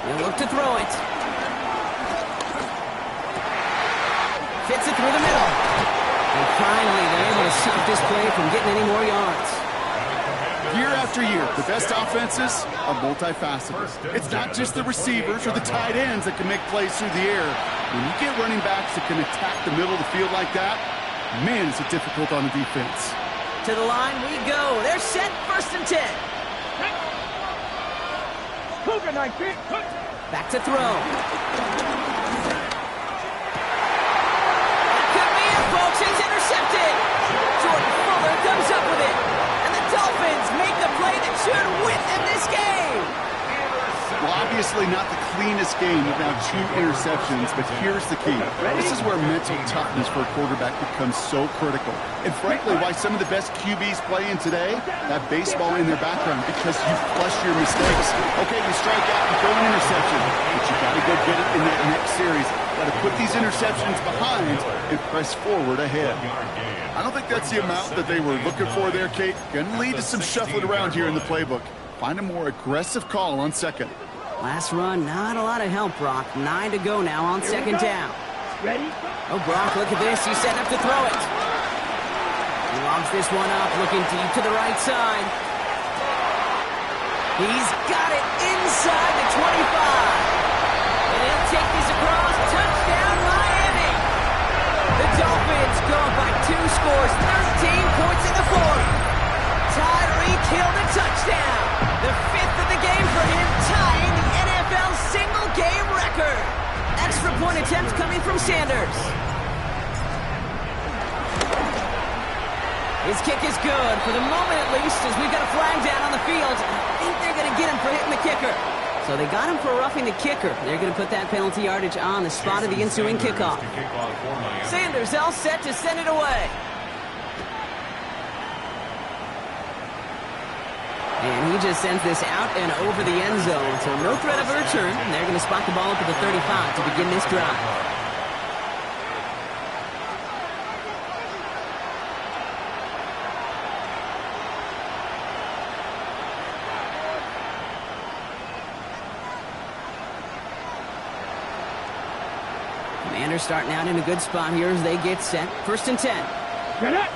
He'll look to throw it. Fits it through the middle. And finally, they're able to stop this play from getting any more yards. Year after year, the best offenses are multifaceted. It's not just the receivers or the tight ends that can make plays through the air. When you get running backs that can attack the middle of the field like that, man, is it difficult on the defense. To the line we go. They're set, 1st and 10. Cougar 19. Back to throw. Folks, it's intercepted. Jordan Fuller comes up with it. And the Dolphins make the play that should win them this game. Well, obviously not the cleanest game without 2 interceptions, but here's the key. This is where mental toughness for a quarterback becomes so critical. And frankly, why some of the best QBs playing today have baseball in their background, because you flush your mistakes. Okay, you strike out and throw an interception, but you got to go get it in that next series. Got to put these interceptions behind and press forward ahead. I don't think that's the amount that they were looking for there, Kate. Going to lead to some shuffling around here in the playbook. Find a more aggressive call on 2nd. Last run, not a lot of help, Brock. 9 to go now on 2nd down. Ready? Oh, Brock, look at this. He's set up to throw it. He lobs this one up, looking deep to the right side. He's got it inside the 25. And he'll take this across. Touchdown, Miami. The Dolphins go up by 2 scores, 13 points in the 4th. Tyreek Hill the touchdown. The 5th of the game for him, tying the NFL single-game record. Extra point attempts coming from Sanders. His kick is good, for the moment at least, as we've got a flag down on the field. I think they're going to get him for hitting the kicker. So they got him for roughing the kicker. They're going to put that penalty yardage on the spot of the ensuing kickoff. Sanders all set to send it away. And he just sends this out and over the end zone. So no threat of a return. They're going to spot the ball up at the 35 to begin this drive. Commanders starting out in a good spot here as they get set. 1st and 10. Get it.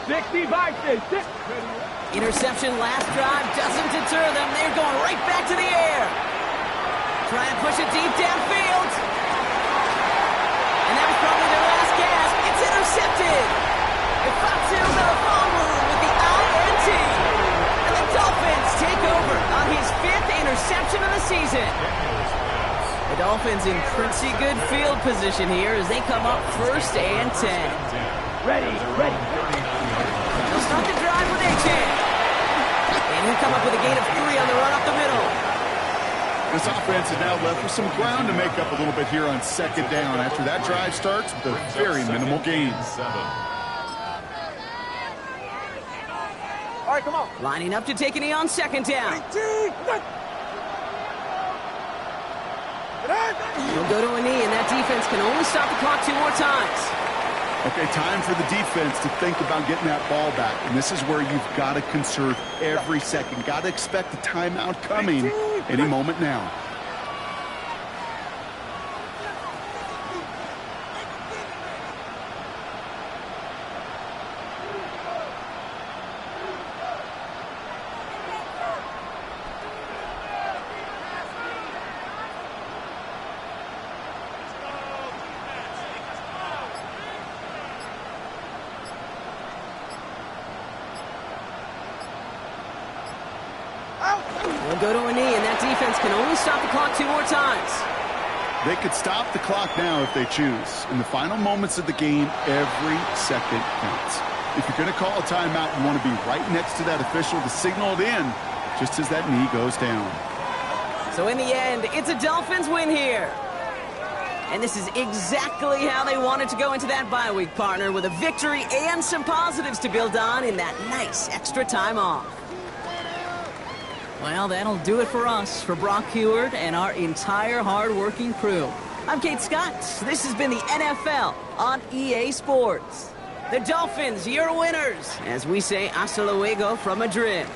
65, 6. Interception last drive doesn't deter them. They're going right back to the air. Try and push it deep downfield. And that was probably their last gasp. It's intercepted. Ifatu Melifonwu with the INT. And the Dolphins take over on his 5th interception of the season. The Dolphins in pretty good field position here as they come up 1st and 10. Ready. They'll start the drive with a chance. And he'll come up with a gain of 3 on the run up the middle. This offense is now left with some ground to make up a little bit here on 2nd down after that drive starts with a very minimal gain. All right, come on. Lining up to take a knee on 2nd down. He'll go to a knee, and that defense can only stop the clock 2 more times. Okay, time for the defense to think about getting that ball back. And this is where you've got to conserve every second. Got to expect the timeout coming any moment now. He'll go to a knee, and that defense can only stop the clock 2 more times. They could stop the clock now if they choose. In the final moments of the game, every second counts. If you're going to call a timeout, you want to be right next to that official to signal it in. just as that knee goes down. So in the end, it's a Dolphins win here. And this is exactly how they wanted to go into that bye week, partner, with a victory and some positives to build on in that nice extra time off. Well, that'll do it for us, for Brock Heward and our entire hard-working crew. I'm Kate Scott. This has been the NFL on EA Sports. The Dolphins, your winners, as we say hasta luego from Madrid.